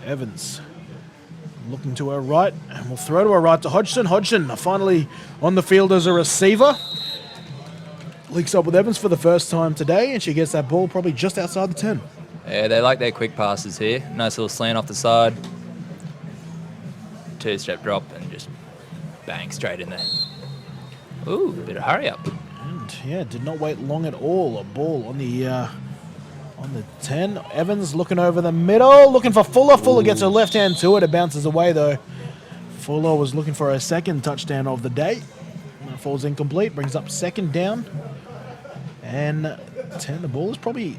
Evans looking to her right, and we'll throw to her right to Hodgson. Hodgson finally on the field as a receiver. Links up with Evans for the first time today, and she gets that ball probably just outside the 10. Yeah, they like their quick passes here. Nice little slant off the side. 2-step drop and just bang straight in there. Ooh, a bit of hurry up. And yeah, did not wait long at all. A ball on the 10. Evans looking over the middle, looking for Fuller. Fuller gets her left hand to it. It bounces away though. Fuller was looking for her second touchdown of the day. Falls incomplete, brings up 2nd down. And 10, the ball is probably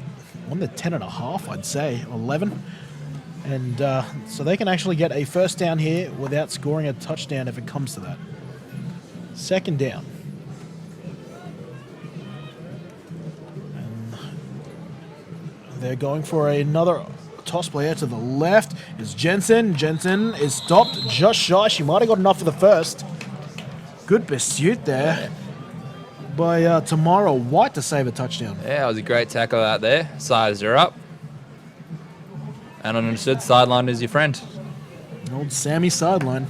on the 10.5, I'd say, 11. And so they can actually get a first down here without scoring a touchdown if it comes to that. 2nd down. And they're going for another toss player to the left. It's Jensen. Jensen is stopped just shy. She might have got enough for the first. Good pursuit there by Tamara White to save a touchdown. Yeah, it was a great tackle out there. Sized her up. And understood, sideline is your friend. Old Sammy sideline.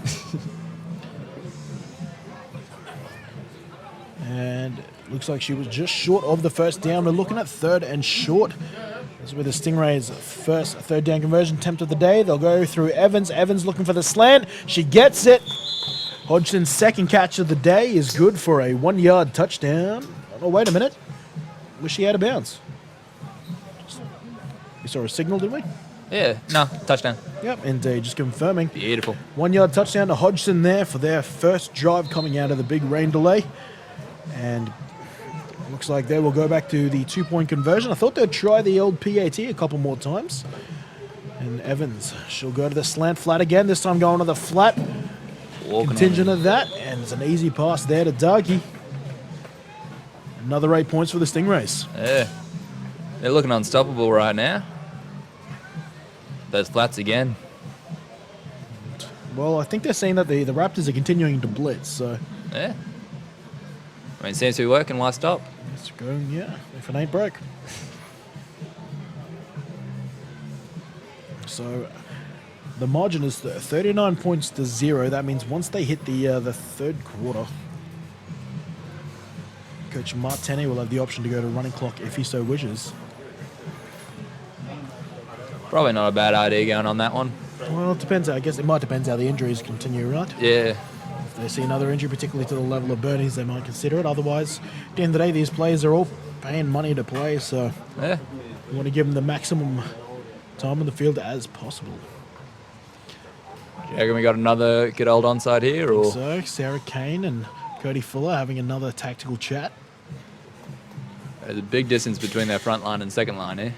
And looks like she was just short of the first down. We're looking at 3rd and short. This is where the Stingrays' first 3rd down conversion attempt of the day. They'll go through Evans. Evans looking for the slant. She gets it. Hodgson's 2nd catch of the day is good for a 1-yard touchdown. Oh, wait a minute. Was she out of bounds? We saw a signal, didn't we? Yeah, no, touchdown. Yep, indeed. Just confirming. Beautiful. 1-yard touchdown to Hodgson there for their first drive coming out of the big rain delay. And looks like they will go back to the 2-point conversion. I thought they'd try the old PAT a couple more times. And Evans, she'll go to the slant flat again, this time going to the flat. Contingent of that, and it's an easy pass there to Dougie. Another 8 points for the Stingrays. Yeah. They're looking unstoppable right now. Those flats again. Well, I think they're saying that the Raptors are continuing to blitz, so... Yeah. I mean, it seems to be working. Why stop? It's going, yeah, if it ain't broke. So... the margin is 39 points to 0. That means once they hit the 3rd quarter, Coach Martini will have the option to go to running clock if he so wishes. Probably not a bad idea going on that one. Well, it depends. I guess it might depend how the injuries continue, right? Yeah. If they see another injury, particularly to the level of Bernie's, they might consider it. Otherwise, at the end of the day, these players are all paying money to play, so Yeah. you want to give them the maximum time on the field as possible. Do you reckon we got another good old onside here? Or? So, Sarah Kane and Cody Fuller having another tactical chat. There's a big distance between their front line and second line here.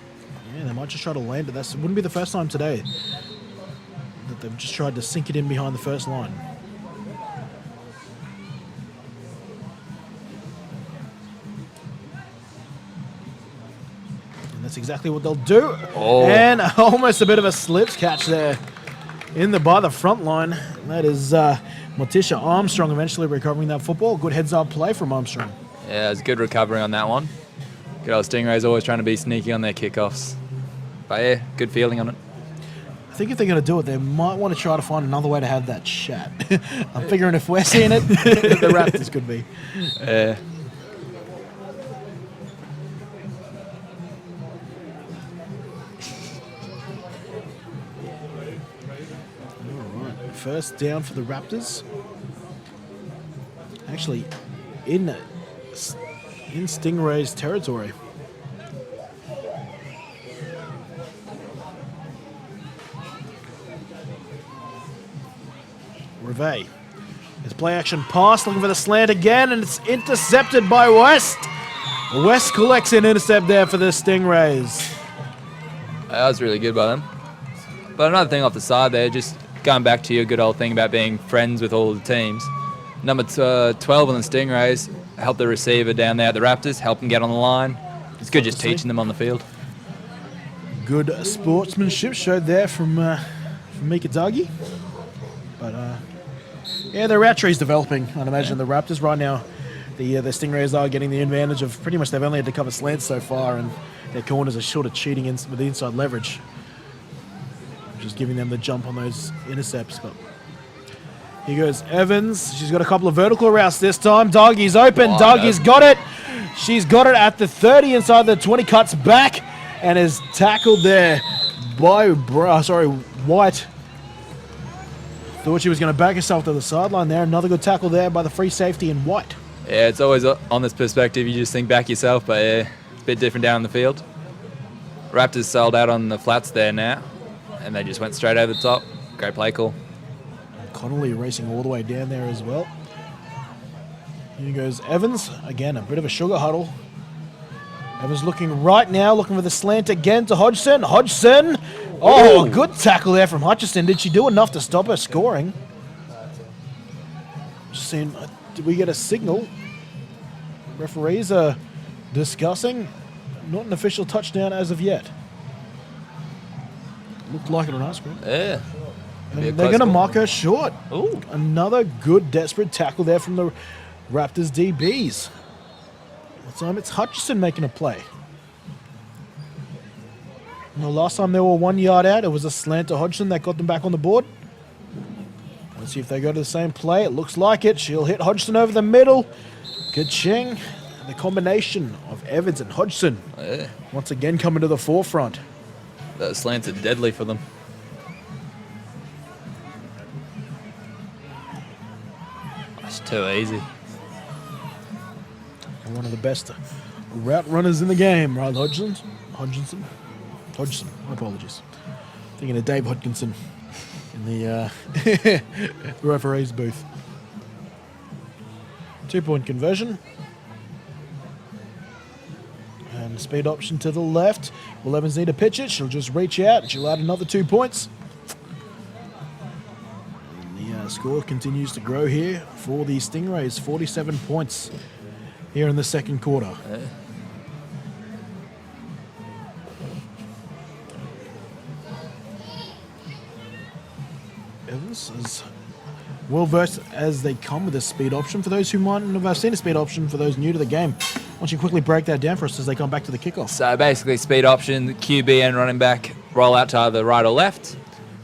Yeah, they might just try to land it. That wouldn't be the first time today that they've just tried to sink it in behind the first line. And that's exactly what they'll do. Oh. And almost a bit of a slips catch there by the front line. That is Morticia Armstrong eventually recovering that football. Good heads-up play from Armstrong. Yeah, it was good recovery on that one. Good old Stingrays always trying to be sneaky on their kickoffs. But yeah, good feeling on it. I think if they're going to do it, they might want to try to find another way to have that chat. I'm figuring if we're seeing it, the Raptors could be. Yeah. All right, first down for the Raptors. Actually, in Stingrays territory. Reve. His play action pass, looking for the slant again, and it's intercepted by West. West collects an intercept there for the Stingrays. That was really good by them. But another thing off the side there, just going back to your good old thing about being friends with all the teams. Number 12 on the Stingrays helped the receiver down there at the Raptors, help him get on the line. It's good just teaching them on the field. Good sportsmanship showed there from Mikitagi. But yeah, the rat tree's developing. I'd imagine the Raptors right now, the Stingrays are getting the advantage of pretty much they've only had to cover slants so far, and their corners are sort of cheating with the inside leverage, which is giving them the jump on those intercepts. But here goes Evans. She's got a couple of vertical routes this time. Doggy's open. Oh, Doggy's got it. She's got it at the 30 inside the 20. Cuts back and is tackled there by White. Thought she was going to back herself to the sideline there. Another good tackle there by the free safety in White. Yeah, it's always on this perspective, you just think back yourself, but yeah, it's a bit different down the field. Raptors sold out on the flats there now, and they just went straight over the top. Great play call. Connolly racing all the way down there as well. Here goes Evans. Again, a bit of a sugar huddle. Evans looking right now, looking for the slant again to Hodgson. Hodgson! Oh, good tackle there from Hutchison. Did she do enough to stop her scoring? Just seeing, did we get a signal? Referees are discussing. Not an official touchdown as of yet. Looked like it on our screen. Yeah. And they're going to mark her short. Ooh. Another good, desperate tackle there from the Raptors DBs. This time it's Hutchison making a play. And the last time they were 1 yard out, it was a slant to Hodgson that got them back on the board. Let's see if they go to the same play. It looks like it. She'll hit Hodgson over the middle. Ka-ching. The combination of Evans and Hodgson once again coming to the forefront. Those slants are deadly for them. That's too easy. And one of the best route runners in the game, right, Hodgson, my apologies. Thinking of Dave Hodkinson in the referee's booth. 2-point conversion. And speed option to the left. Will Evans need to pitch it? She'll just reach out and she'll add another 2 points. And the score continues to grow here for the Stingrays. 47 points here in the second quarter. Evans is well versed as they come with a speed option. For those who might not have seen a speed option, for those new to the game, why don't you quickly break that down for us as they come back to the kickoff? So basically, speed option, the QB and running back roll out to either right or left,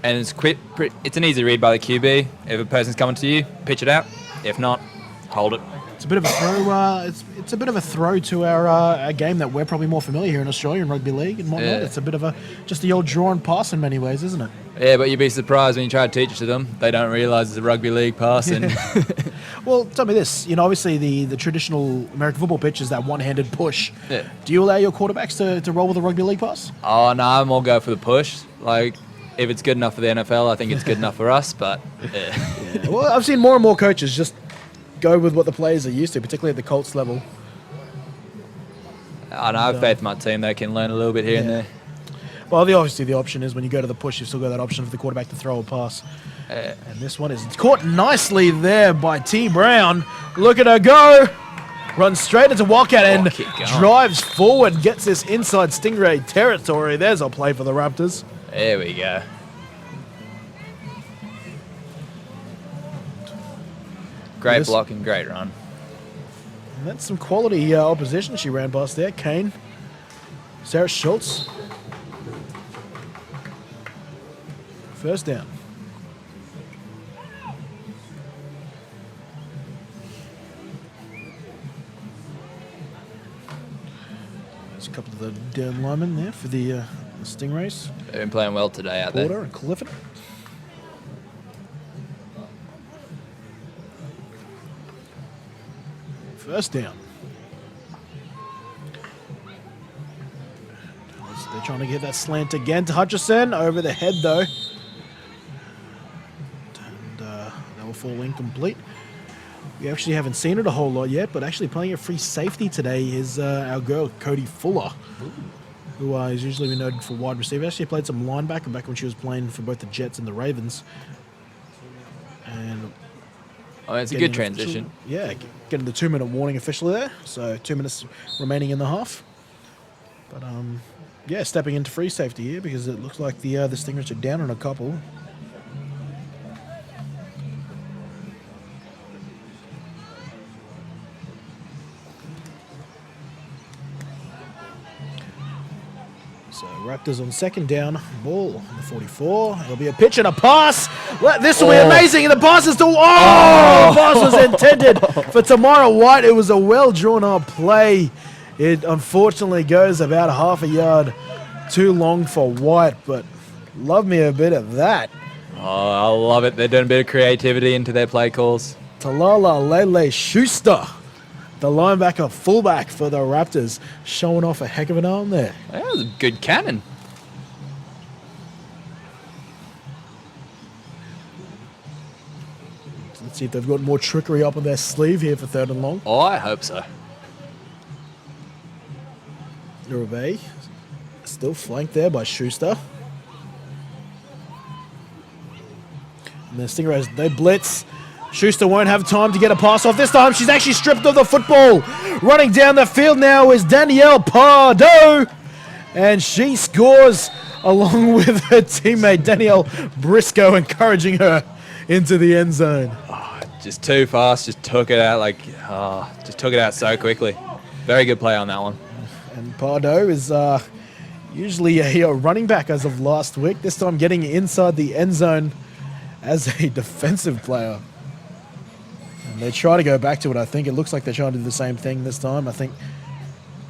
and it's quick. It's an easy read by the QB. If a person's coming to you, pitch it out. If not, hold it. It's a bit of a throw. It's a bit of a throw to our game that we're probably more familiar here in Australia in rugby league and whatnot. Yeah. It's a bit of just the old draw and pass in many ways, isn't it? Yeah, but you'd be surprised when you try to teach it to them. They don't realise it's a rugby league pass. And Well, tell me this. Obviously the traditional American football pitch is that one-handed push. Yeah. Do you allow your quarterbacks to roll with a rugby league pass? Oh no, I'm all go for the push. Like, if it's good enough for the NFL, I think it's good enough for us. But yeah. Well, I've seen more and more coaches just go with what the players are used to, particularly at the Colts level. I have faith in my team. They can learn a little bit here and there. Well, obviously the option is when you go to the push, you've still got that option for the quarterback to throw a pass. And this one is caught nicely there by T. Brown. Look at her go. Runs straight into Wildcat and drives forward, gets this inside Stingray territory. There's a play for the Raptors. There we go. Great block and great run. And that's some quality opposition she ran past there. Kane, Sarah Schultz. First down. There's a couple of the down linemen there for the Stingrays. They've been playing well today out there. Porter and Clifford. First down. They're trying to get that slant again to Hutchison. Over the head, though. And that will fall incomplete. We actually haven't seen it a whole lot yet, but actually playing a free safety today is our girl, Cody Fuller, who is usually been noted for wide receiver. Actually played some linebacker back when she was playing for both the Jets and the Ravens. And it's a good transition. Yeah, getting the 2-minute warning officially there. So 2 minutes remaining in the half. But yeah, stepping into free safety here because it looks like the Stingers are down on a couple. So Raptors on second down, ball on the 44. It'll be a pitch and a pass. This will be amazing. And the pass is to the pass was intended for Tamara White. It was a well drawn up play. It unfortunately goes about a half a yard too long for White, but love me a bit of that. Oh, I love it. They're doing a bit of creativity into their play calls. Talala Lele Schuster, the linebacker fullback for the Raptors, showing off a heck of an arm there. That was a good cannon. Let's see if they've got more trickery up on their sleeve here for third and long. Oh, I hope so. Uribe still flanked there by Schuster. And the Stingrays, they blitz. Schuster won't have time to get a pass off. This time she's actually stripped of the football. Running down the field now is Danielle Pardo. And she scores along with her teammate Danielle Briscoe, encouraging her into the end zone. Oh, just too fast. Just took it out just took it out so quickly. Very good play on that one. And Pardo is usually a running back as of last week. This time getting inside the end zone as a defensive player. And they try to go back to it, I think. It looks like they're trying to do the same thing this time. I think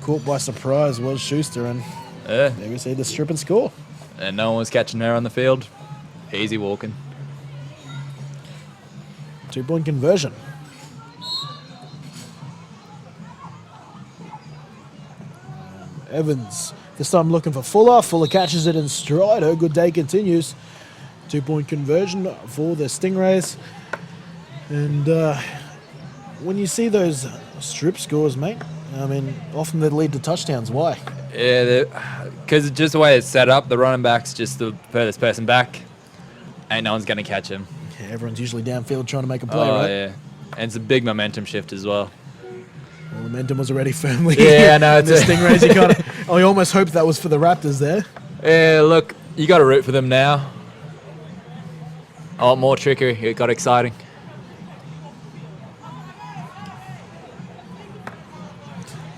caught by surprise was Schuster, and there we see the strip and score. And no one was catching her on the field. Easy walking. 2-point conversion. Evans, this time looking for Fuller. Fuller catches it in stride. Her good day continues. 2-point conversion for the Stingrays. And when you see those strip scores, mate, I mean, often they lead to touchdowns. Why? Yeah, because just the way it's set up, the running back's just the furthest person back. Ain't no one's going to catch him. Yeah, everyone's usually downfield trying to make a play, right? Yeah. And it's a big momentum shift as well. Well, momentum was already firmly I know. in the Stingrays. You kind of, I almost hoped that was for the Raptors there. Yeah, look, you got to root for them now. Oh, more trickery. It got exciting.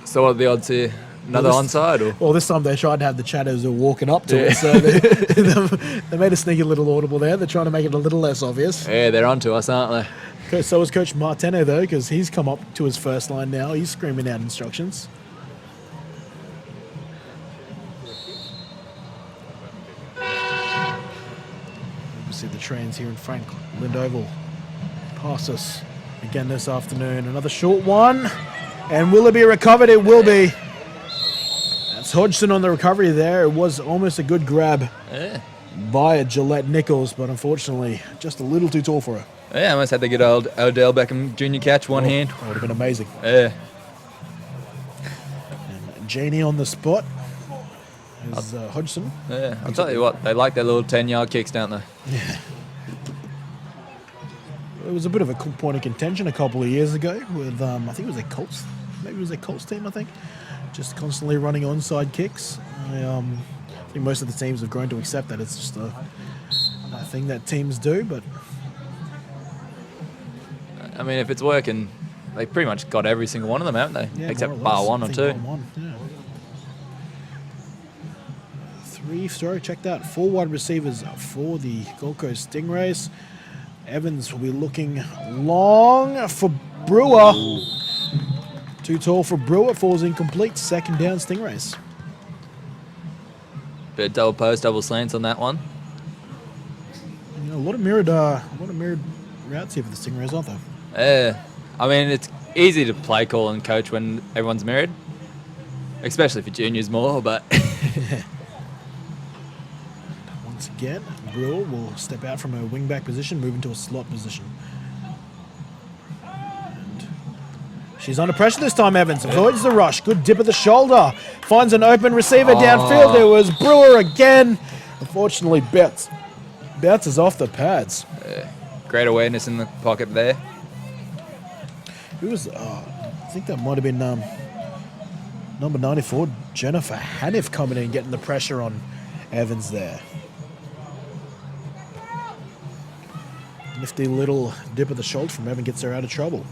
So what are the odds here? Another onside? Or? Well, this time they tried to have the chatters walking up to it, so they made a sneaky little audible there. They're trying to make it a little less obvious. Yeah, they're onto us, aren't they? So is Coach Marteno, though, because he's come up to his first line now. He's screaming out instructions. We see the trains here in Frank Lindoval pass us again this afternoon. Another short one. And will it be recovered? It will be. That's Hodgson on the recovery there. It was almost a good grab by Gillette Nichols, but unfortunately just a little too tall for her. Yeah, almost had the good old Odell Beckham Jr. catch, one hand. That would have been amazing. Yeah. And Janie on the spot. is Hodgson. Yeah, I'll tell you what, they like their little 10-yard kicks, don't they? Yeah. It was a bit of a point of contention a couple of years ago with, I think it was a Colts. Maybe it was a Colts team, I think. Just constantly running onside kicks. I think most of the teams have grown to accept that it's just a thing that teams do, but... I mean, if it's working, they pretty much got every single one of them, haven't they? Yeah, except more or less. bar one I or think two. bar one, yeah. Checked out. 4 wide receivers for the Gold Coast Stingrays. Evans will be looking long for Brewer. Too tall for Brewer. Falls incomplete. Second down, Stingrays. Bit of double post, double slants on that one. You know, a lot of mirrored routes here for the Stingrays, aren't there? Yeah. I mean, it's easy to play call and coach when everyone's mirrored. Especially for juniors more, but... Once again, Brewer will step out from her wingback position, move into a slot position. And she's under pressure this time, Evans. Avoids the rush. Good dip of the shoulder. Finds an open receiver downfield. It was Brewer again. Unfortunately, bounces off the pads. Great awareness in the pocket there. It was, I think that might have been number 94, Jennifer Haniff, coming in and getting the pressure on Evans there. Nifty little dip of the shoulder from Evans gets her out of trouble.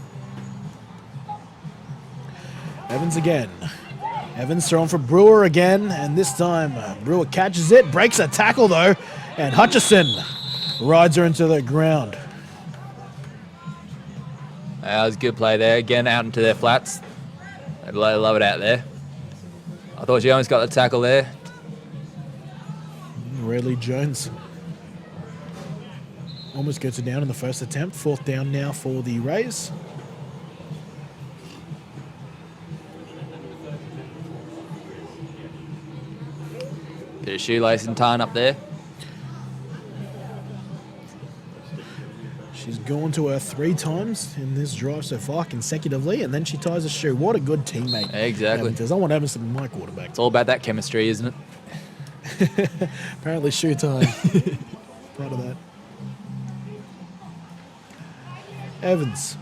Evans again. Evans thrown for Brewer again, and this time Brewer catches it, breaks a tackle though, and Hutchison rides her into the ground. That was a good play there. Again, out into their flats. They love it out there. I thought she almost got the tackle there. Riley Jones almost gets it down in the first attempt. 4th down now for the Rays. Bit of shoelacing tying up there. She's gone to her 3 times in this drive so far consecutively, and then she ties a shoe. What a good teammate. Exactly. Evans is. I want Evans to be my quarterback. It's all about that chemistry, isn't it? Apparently shoe time. Part of that. Evans.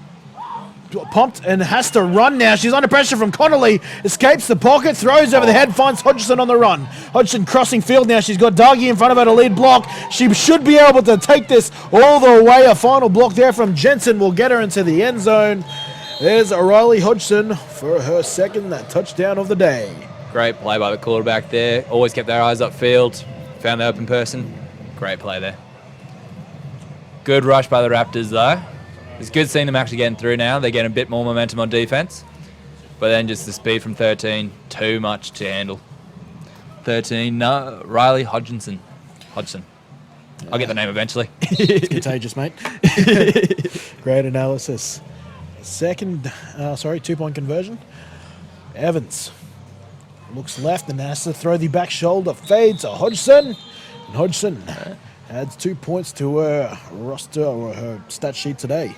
Pumped and has to run now. She's under pressure from Connolly. Escapes the pocket, throws over the head, finds Hodgson on the run. Hodgson crossing field now. She's got Dougie in front of her to lead block. She should be able to take this all the way. A final block there from Jensen will get her into the end zone. There's Riley Hodgson for her second touchdown of the day. Great play by the quarterback there. Always kept their eyes upfield. Found the open person. Great play there. Good rush by the Raptors though. It's good seeing them actually getting through now. They're getting a bit more momentum on defense. But then just the speed from 13, too much to handle. 13, no, Riley Hodgson. I'll get the name eventually. It's contagious, mate. Great analysis. Second, 2-point conversion. Evans looks left and has to throw the back shoulder. Fades to Hodgson. And Hodgson adds 2 points to her roster or her stat sheet today.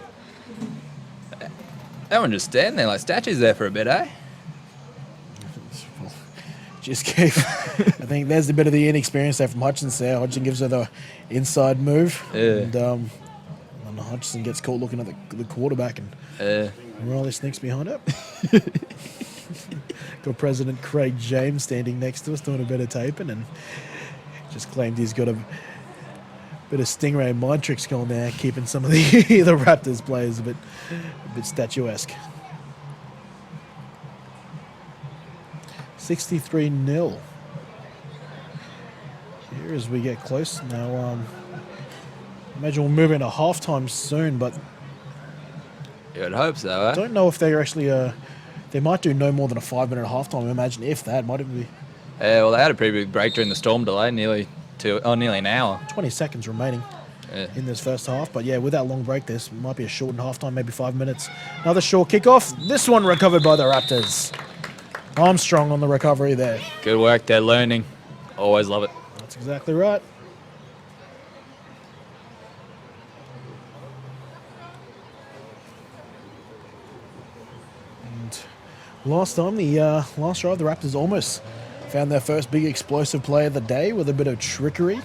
Everyone just standing there like statues there for a bit, eh? Just gave. I think there's a bit of the inexperience there from Hutchins there. Hodgson gives her the inside move. Yeah. And Hutchison gets caught looking at the quarterback, and Riley sneaks behind her. Got President Craig James standing next to us doing a bit of taping, and just claimed he's got a bit of Stingray mind tricks going there, keeping some of the Raptors players a bit statuesque. 63-0. Here as we get close now. Imagine we'll move into halftime soon, but You'd hope so, eh? I don't know if they're actually. They might do no more than a 5-minute halftime. Imagine if that might even be Yeah, well, they had a pretty big break during the storm delay, nearly an hour. 20 seconds remaining in this first half. But yeah, with that long break, this might be a shortened halftime, maybe 5 minutes. Another short kickoff. This one recovered by the Raptors. Armstrong on the recovery there. Good work, they're learning. Always love it. That's exactly right. And last time, the last drive, the Raptors almost found their first big explosive play of the day with a bit of trickery,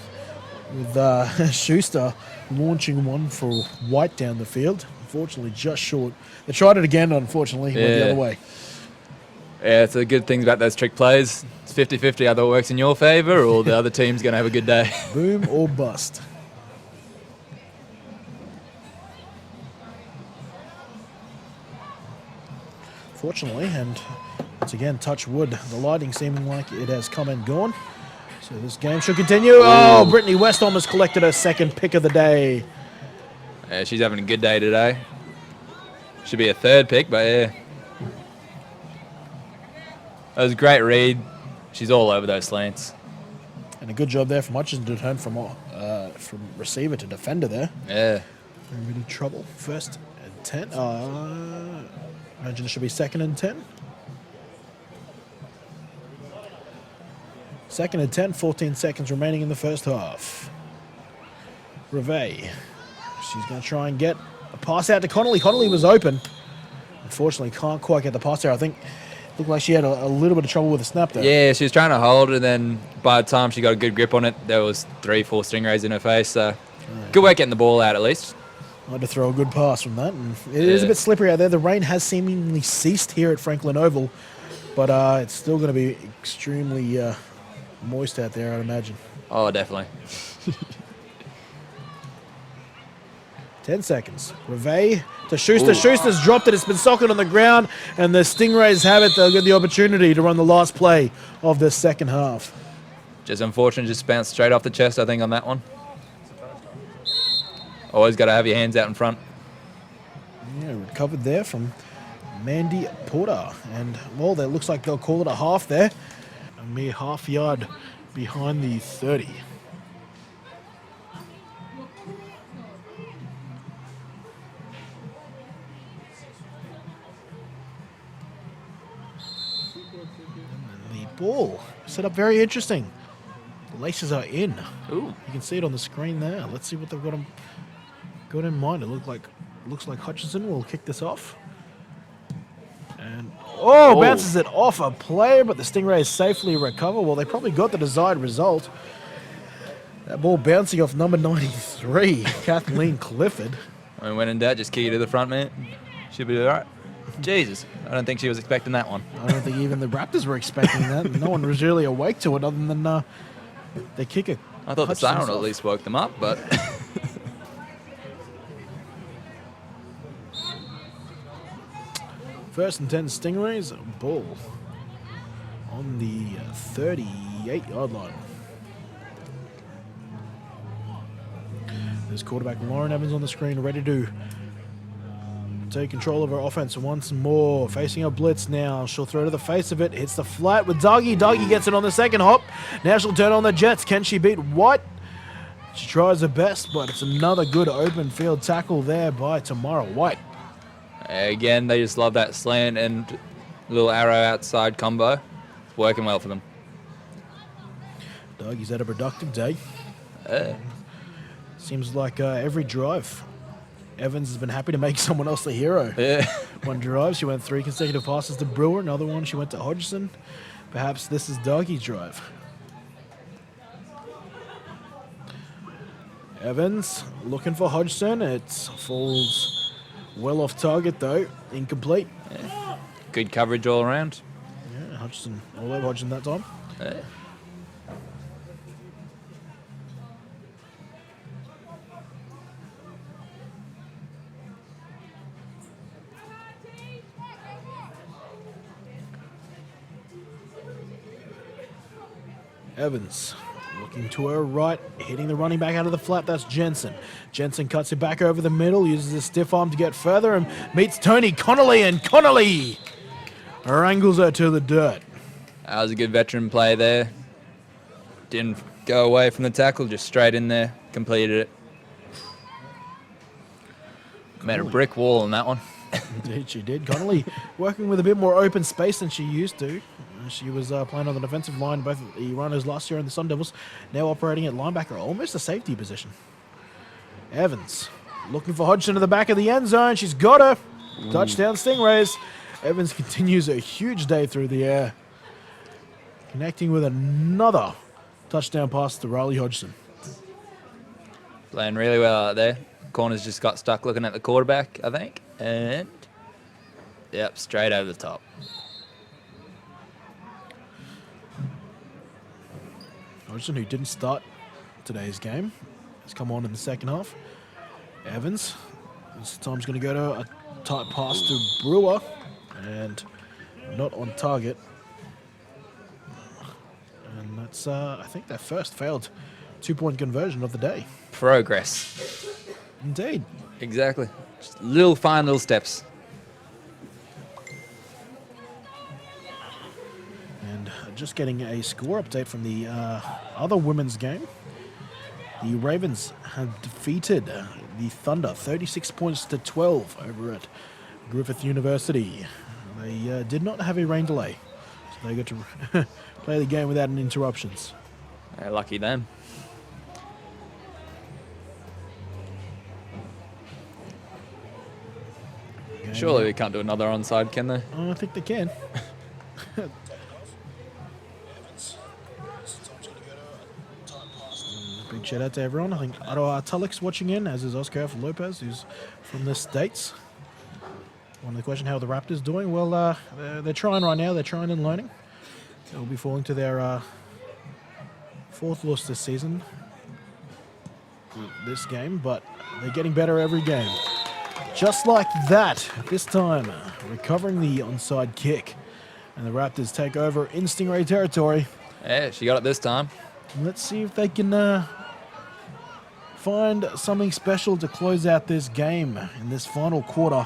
with Schuster launching one for White down the field. Unfortunately, just short. They tried it again, unfortunately, went the other way. Yeah, it's a good thing about those trick plays. It's 50-50, either it works in your favour or the other team's going to have a good day. Boom or bust. Fortunately, and once again, touch wood, the lighting seeming like it has come and gone. So this game should continue. Oh, Brittany West almost collected her second pick of the day. Yeah, she's having a good day today. Should be a third pick, but yeah. That was a great read. She's all over those slants. And a good job there from Hutchinson to turn from receiver to defender there. Yeah. In a bit of trouble. First and 10. Imagine it should be second and 10. Second and 10, 14 seconds remaining in the first half. Reve. She's going to try and get a pass out to Connolly. Connolly was open. Unfortunately, can't quite get the pass there. I think it looked like she had a little bit of trouble with the snap there. Yeah, she was trying to hold, and then by the time she got a good grip on it, there was 3-4 Stingrays in her face. So good work getting the ball out at least. Had to throw a good pass from that. And it is a bit slippery out there. The rain has seemingly ceased here at Franklin Oval, but it's still going to be extremely moist out there, I'd imagine. Oh, definitely. 10 seconds. Reve to Schuster. Ooh. Schuster's dropped it. It's been socket on the ground, and the Stingrays have it. They'll get the opportunity to run the last play of the second half. Just unfortunate, just bounced straight off the chest, I think, on that one. Always got to have your hands out in front. Yeah, recovered there from Mandy Porter. And, well, that looks like they'll call it a half there. A mere half yard behind the 30. And the ball set up very interesting. The laces are in. Ooh. You can see it on the screen there. Let's see what they've got in mind. It looks like Hutchinson will kick this off. And bounces it off a player, but the Stingrays safely recover. Well, they probably got the desired result. That ball bouncing off number 93, Kathleen Clifford. When in doubt, just kick it to the front, man. Should be all right. Jesus, I don't think she was expecting that one. I don't think even the Raptors were expecting that. No one was really awake to it other than the kicker. I thought the siren at least woke them up, but... First and 10 Stingrays, ball on the 38-yard line. There's quarterback Lauren Evans on the screen, ready to take control of her offense once more. Facing a blitz now. She'll throw to the face of it. Hits the flat with Dougie. Dougie gets it on the second hop. Now she'll turn on the Jets. Can she beat White? She tries her best, but it's another good open field tackle there by Tamara White. Again, they just love that slant and little arrow outside combo. Working well for them. Dougie's had a productive day. Seems like every drive, Evans has been happy to make someone else the hero. Yeah. One drive, she went 3 consecutive passes to Brewer. Another one, she went to Hodgson. Perhaps this is Dougie's drive. Evans looking for Hodgson. It falls well off target, though. Incomplete. Yeah. Good coverage all around. Yeah, Hodgson all over Hodgson that time. Yeah. Evans looking to her right, hitting the running back out of the flat. That's Jensen. Jensen cuts it back over the middle, uses a stiff arm to get further and meets Tony Connolly, and Connolly wrangles her to the dirt. That was a good veteran play there. Didn't go away from the tackle, just straight in there, completed it. Met a brick wall on that one. Indeed she did. Connolly working with a bit more open space than she used to. She was playing on the defensive line, both the runners last year and the Sun Devils, now operating at linebacker, almost a safety position. Evans looking for Hodgson in the back of the end zone. She's got her. Touchdown Stingrays. Evans continues a huge day through the air. connecting with another touchdown pass to Riley Hodgson. Playing really well out there. Corner's just got stuck looking at the quarterback, I think. And, yep, straight over the top. Hodgson, who didn't start today's game, has come on in the second half. Evans, this time's going to go to a tight pass to Brewer, and not on target. And that's, I think, their first failed two-point conversion of the day. Progress. Indeed. Exactly. Just fine little steps. And just getting a score update from the other women's game. The Ravens have defeated the Thunder 36 points to 12 over at Griffith University. They did not have a rain delay, so they got to play the game without any interruptions. Lucky them. Surely we can't do another onside, can they? I think they can. Big shout out to everyone. I think Aroa Tulik's watching in, as is Oscar Lopez, who's from the States. One of the question, how are the Raptors doing? Well, they're trying right now. They're trying and learning. They'll be falling to their fourth loss this season, this game, but they're getting better every game. Just like that, this time recovering the onside kick. And the Raptors take over in Stingray territory. Yeah, she got it this time. Let's see if they can find something special to close out this game in this final quarter.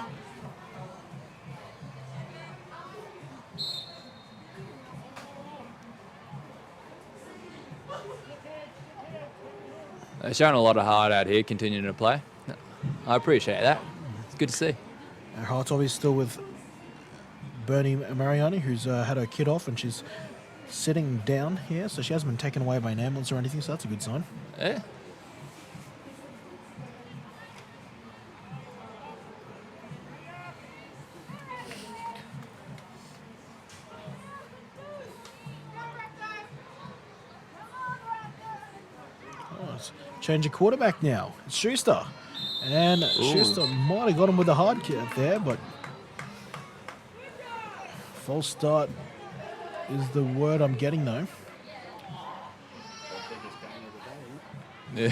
They're showing a lot of heart out here, continuing to play. I appreciate that. It's good to see. Our heart's obviously still with Bernie Mariani, who's had her kid off and she's sitting down here, so she hasn't been taken away by an ambulance or anything, so that's a good sign. Yeah. Oh, it's change of quarterback now. It's Schuster. And Schuster might have got him with a hard kick there, but false start is the word I'm getting, though. Yeah.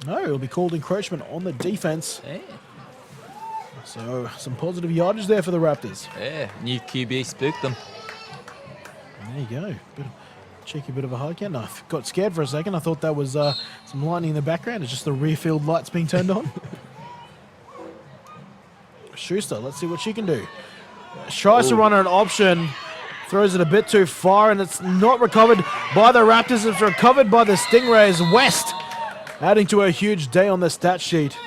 No, it'll be called encroachment on the defense. Yeah. So some positive yardage there for the Raptors. Yeah. New QB spooked them. There you go. Cheeky bit of a hard count. I got scared for a second. I thought that was some lightning in the background. It's just the rear field lights being turned on. Schuster, let's see what she can do. Tries to run an option. Throws it a bit too far, and it's not recovered by the Raptors. It's recovered by the Stingrays. West adding to a huge day on the stat sheet.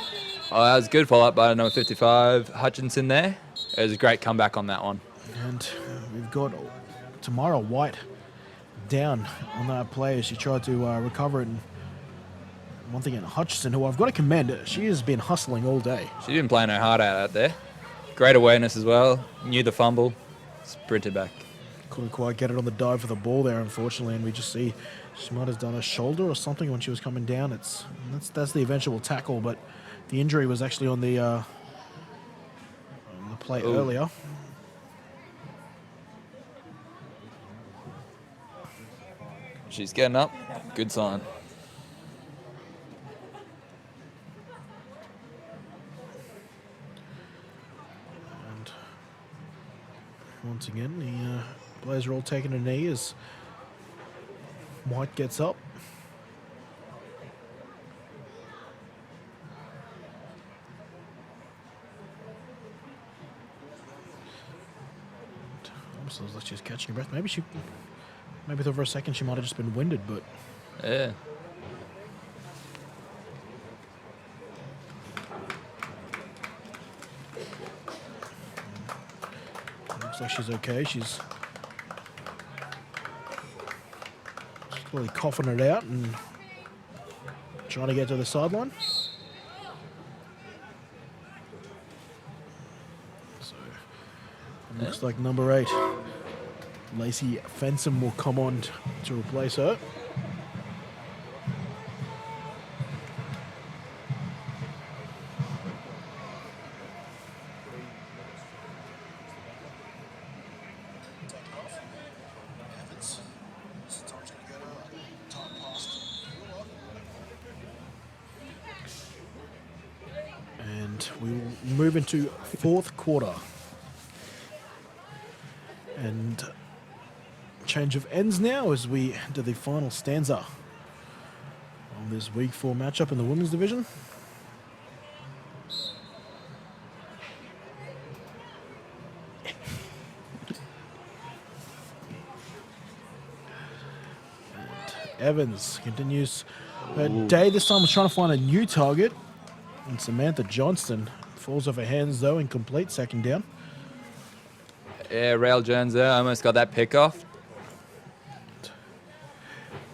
Oh, that was a good follow-up by number 55, Hutchinson there. It was a great comeback on that one. And we've got Tamara White down on that play as she tried to recover it. And one thing, Hutchinson, who I've got to commend, she has been hustling all day. She's been playing her heart out there. Great awareness as well. Knew the fumble. Sprinted back. Couldn't quite get it on the dive for the ball there, unfortunately, and we just see she might have done a shoulder or something when she was coming down. That's the eventual tackle, but the injury was actually on the play earlier. She's getting up. Good sign. And once again, the players are all taking a knee as White gets up. Almost looks like she's catching her breath. Maybe for a second she might have just been winded, but Yeah. looks like she's okay. She's really coughing it out and trying to get to the sideline. It looks like number 8, Lacey Fensom, will come on to replace her. And we will move into fourth quarter. And change of ends now as we enter the final stanza of this week 4 matchup in the women's division. And Evans continues her day. This time was trying to find a new target. And Samantha Johnston falls off her hands though, incomplete, second down. Yeah, Rail Jones there almost got that pick off.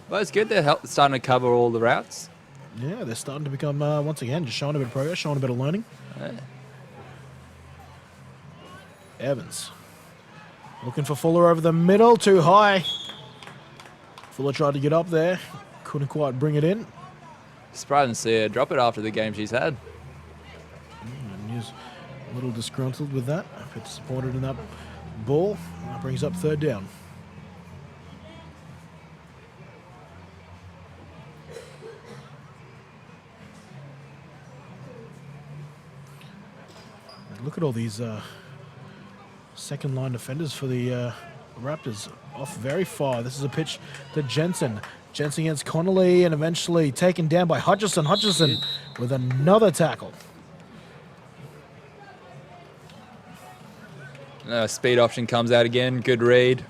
Well, it's good they're starting to cover all the routes. Yeah, they're starting to become, once again, just showing a bit of progress, showing a bit of learning. Yeah. Evans looking for Fuller over the middle, too high. Fuller tried to get up there, couldn't quite bring it in. Surprised to see her drop it after the game she's had. And he's a little disgruntled with that, a bit disappointed in that ball. That brings up third down. Look at all these second line defenders for the Raptors off very far. This is a pitch to Jensen. Jensen against Connolly and eventually taken down by Hutchison. Hutchison with another tackle. Speed option comes out again. Good read.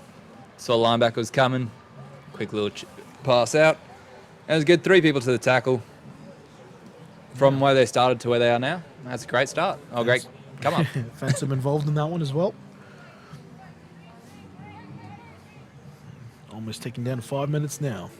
Saw linebacker was coming. Quick little pass out. And it was good. 3 people to the tackle. From where they started to where they are now. That's a great start. Oh, great. Come on. Fensom involved in that one as well. Almost taking down to 5 minutes now.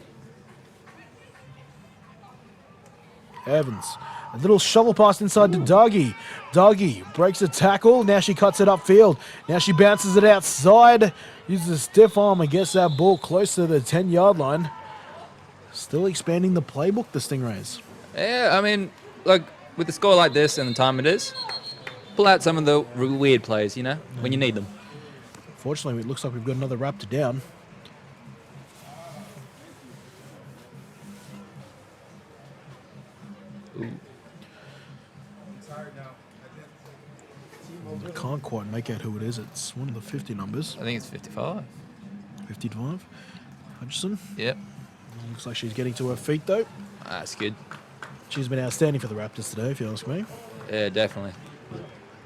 Evans, a little shovel pass inside to Dougie. Dougie breaks a tackle. Now she cuts it upfield. Now she bounces it outside. Uses a stiff arm and gets that ball close to the 10-yard line. Still expanding the playbook, the Stingrays. Yeah, I mean, look, with the score like this and the time it is, pull out some of the weird plays, you know, when you need them. Fortunately, it looks like we've got another Raptor down. I can't quite make out who it is. It's one of the 50 numbers. I think it's 55. 55. Hutchison. Yep. Looks like she's getting to her feet, though. That's good. She's been outstanding for the Raptors today, if you ask me. Yeah, definitely.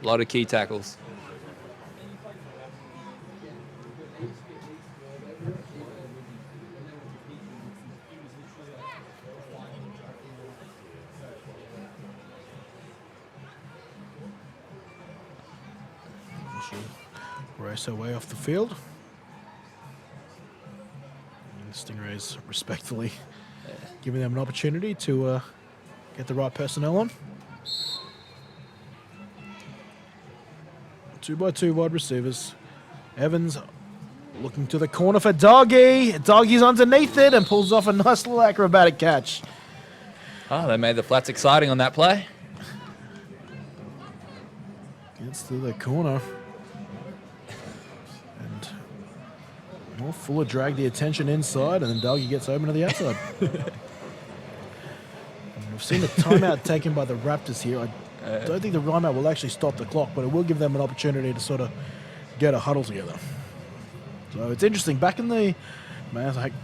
A lot of key tackles. She'll race her way off the field. And the Stingrays respectfully giving them an opportunity to get the right personnel on. 2x2 wide receivers. Evans looking to the corner for Doggy. Doggy's underneath it and pulls off a nice little acrobatic catch. Oh, they made the flats exciting on that play. Gets to the corner. And well, Fuller dragged the attention inside, and then Doggy gets open to the outside. We've seen a timeout taken by the Raptors here. I don't think the timeout will actually stop the clock, but it will give them an opportunity to sort of get a huddle together. So it's interesting. Back in the,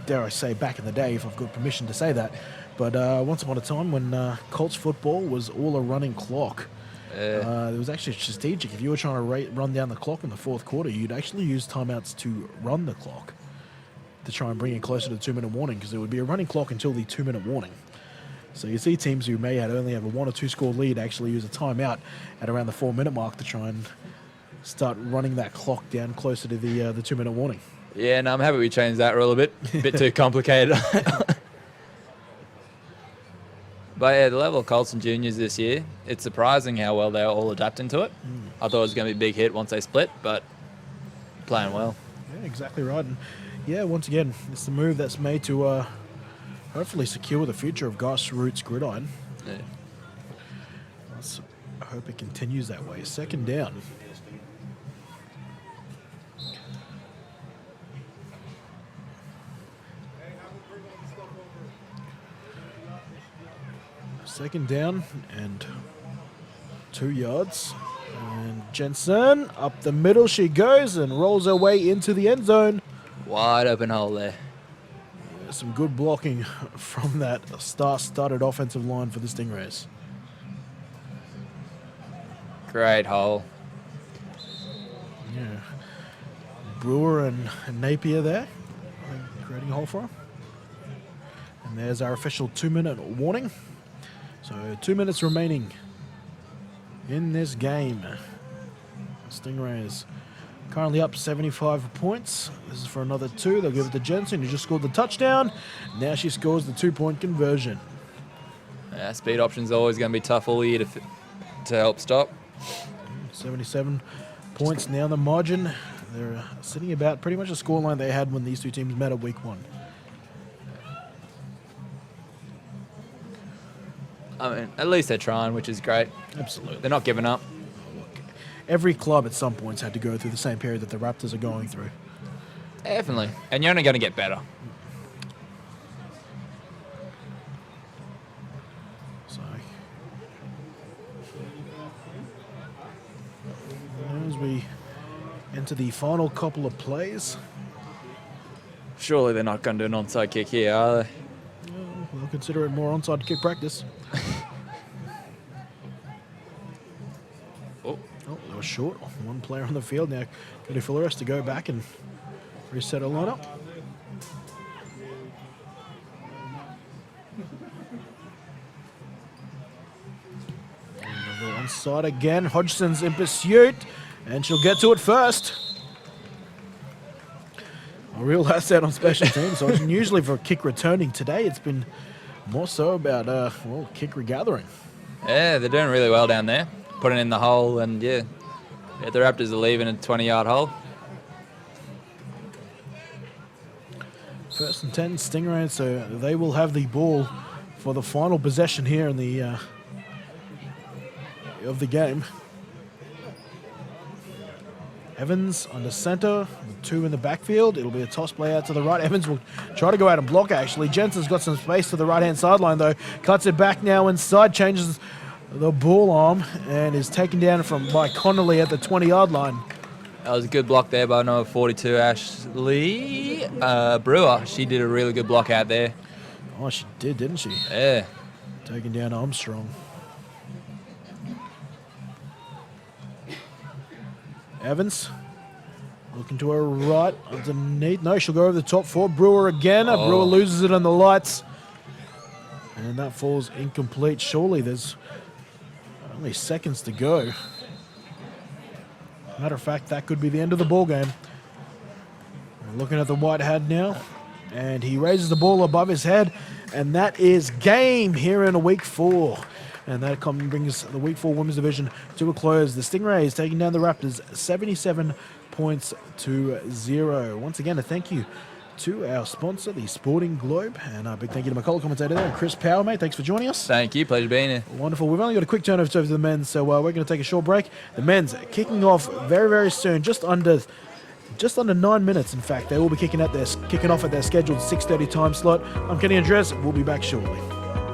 dare I say back in the day, if I've got permission to say that, but once upon a time when Colts football was all a running clock, it was actually strategic. If you were trying to run down the clock in the fourth quarter, you'd actually use timeouts to run the clock to try and bring it closer to the 2-minute warning, because there would be a running clock until the 2-minute warning. So you see teams who may only have a 1 or 2 score lead actually use a timeout at around the 4-minute mark to try and start running that clock down closer to the 2-minute warning. Yeah, no, I'm happy we changed that rule a bit. A bit too complicated. But yeah, the level of Colts and juniors this year, it's surprising how well they're all adapting to it. I thought it was going to be a big hit once they split, but playing well. Yeah, exactly right. And yeah, once again, it's the move that's made to hopefully secure the future of grassroots gridiron. Yeah. Let's hope it continues that way. Second down. Second down and 2 yards. And Jensen up the middle she goes and rolls her way into the end zone. Wide open hole there. Some good blocking from that star-studded offensive line for the Stingrays. Great hole. Yeah. Brewer and Napier there, creating a hole for him. And there's our official 2-minute warning. So 2 minutes remaining in this game. Stingrays currently up 75 points. This is for another 2. They'll give it to Jensen, who just scored the touchdown. Now she scores the 2-point conversion. Yeah, speed option's always going to be tough all year to help stop. 77 points now the margin. They're sitting about pretty much the scoreline they had when these two teams met at week 1. I mean, at least they're trying, which is great. Absolutely. They're not giving up. Every club at some points had to go through the same period that the Raptors are going through. Definitely. And you're only going to get better. So, as we enter the final couple of plays, Surely they're not going to do an onside kick here, are they? we'll consider it more onside kick practice. Oh. Oh, that was short. One player on the field now. Cody Fuller has to go back and reset a lineup. And they'll go onside again. Hodgson's in pursuit, and she'll get to it first. A real asset on special teams. So usually for kick returning, today it's been more so about kick regathering. Yeah, they're doing really well down there. Putting in the hole, and yeah, the Raptors are leaving a 20-yard hole. First and 10, Stingrays, so they will have the ball for the final possession here in the of the game. Evans under center, 2 in the backfield. It'll be a toss play out to the right. Evans will try to go out and block, actually. Jensen's got some space to the right-hand sideline, though. Cuts it back now inside, changes the ball arm, and is taken down by Connolly at the 20-yard line. That was a good block there by number 42, Ashley Brewer. She did a really good block out there. Oh, she did, didn't she? Yeah. Taking down Armstrong. Evans looking to her right underneath. No, she'll go over the top for Brewer again. Oh. Brewer loses it on the lights. And that falls incomplete. Surely there's only seconds to go. Matter of fact, that could be the end of the ball game. We're looking at the white hat now. And he raises the ball above his head. And that is game here in week 4. And that brings the Week 4 Women's Division to a close. The Stingrays taking down the Raptors 77 points to 0. Once again, a thank you to our sponsor, the Sporting Globe. And a big thank you to my color commentator there, Chris Power, mate. Thanks for joining us. Thank you. Pleasure being here. Wonderful. We've only got a quick turnover to the men's, so we're going to take a short break. The men's kicking off very, very soon, just under 9 minutes, in fact. They will be kicking off at their scheduled 6:30 time slot. I'm Kenny Andres. We'll be back shortly.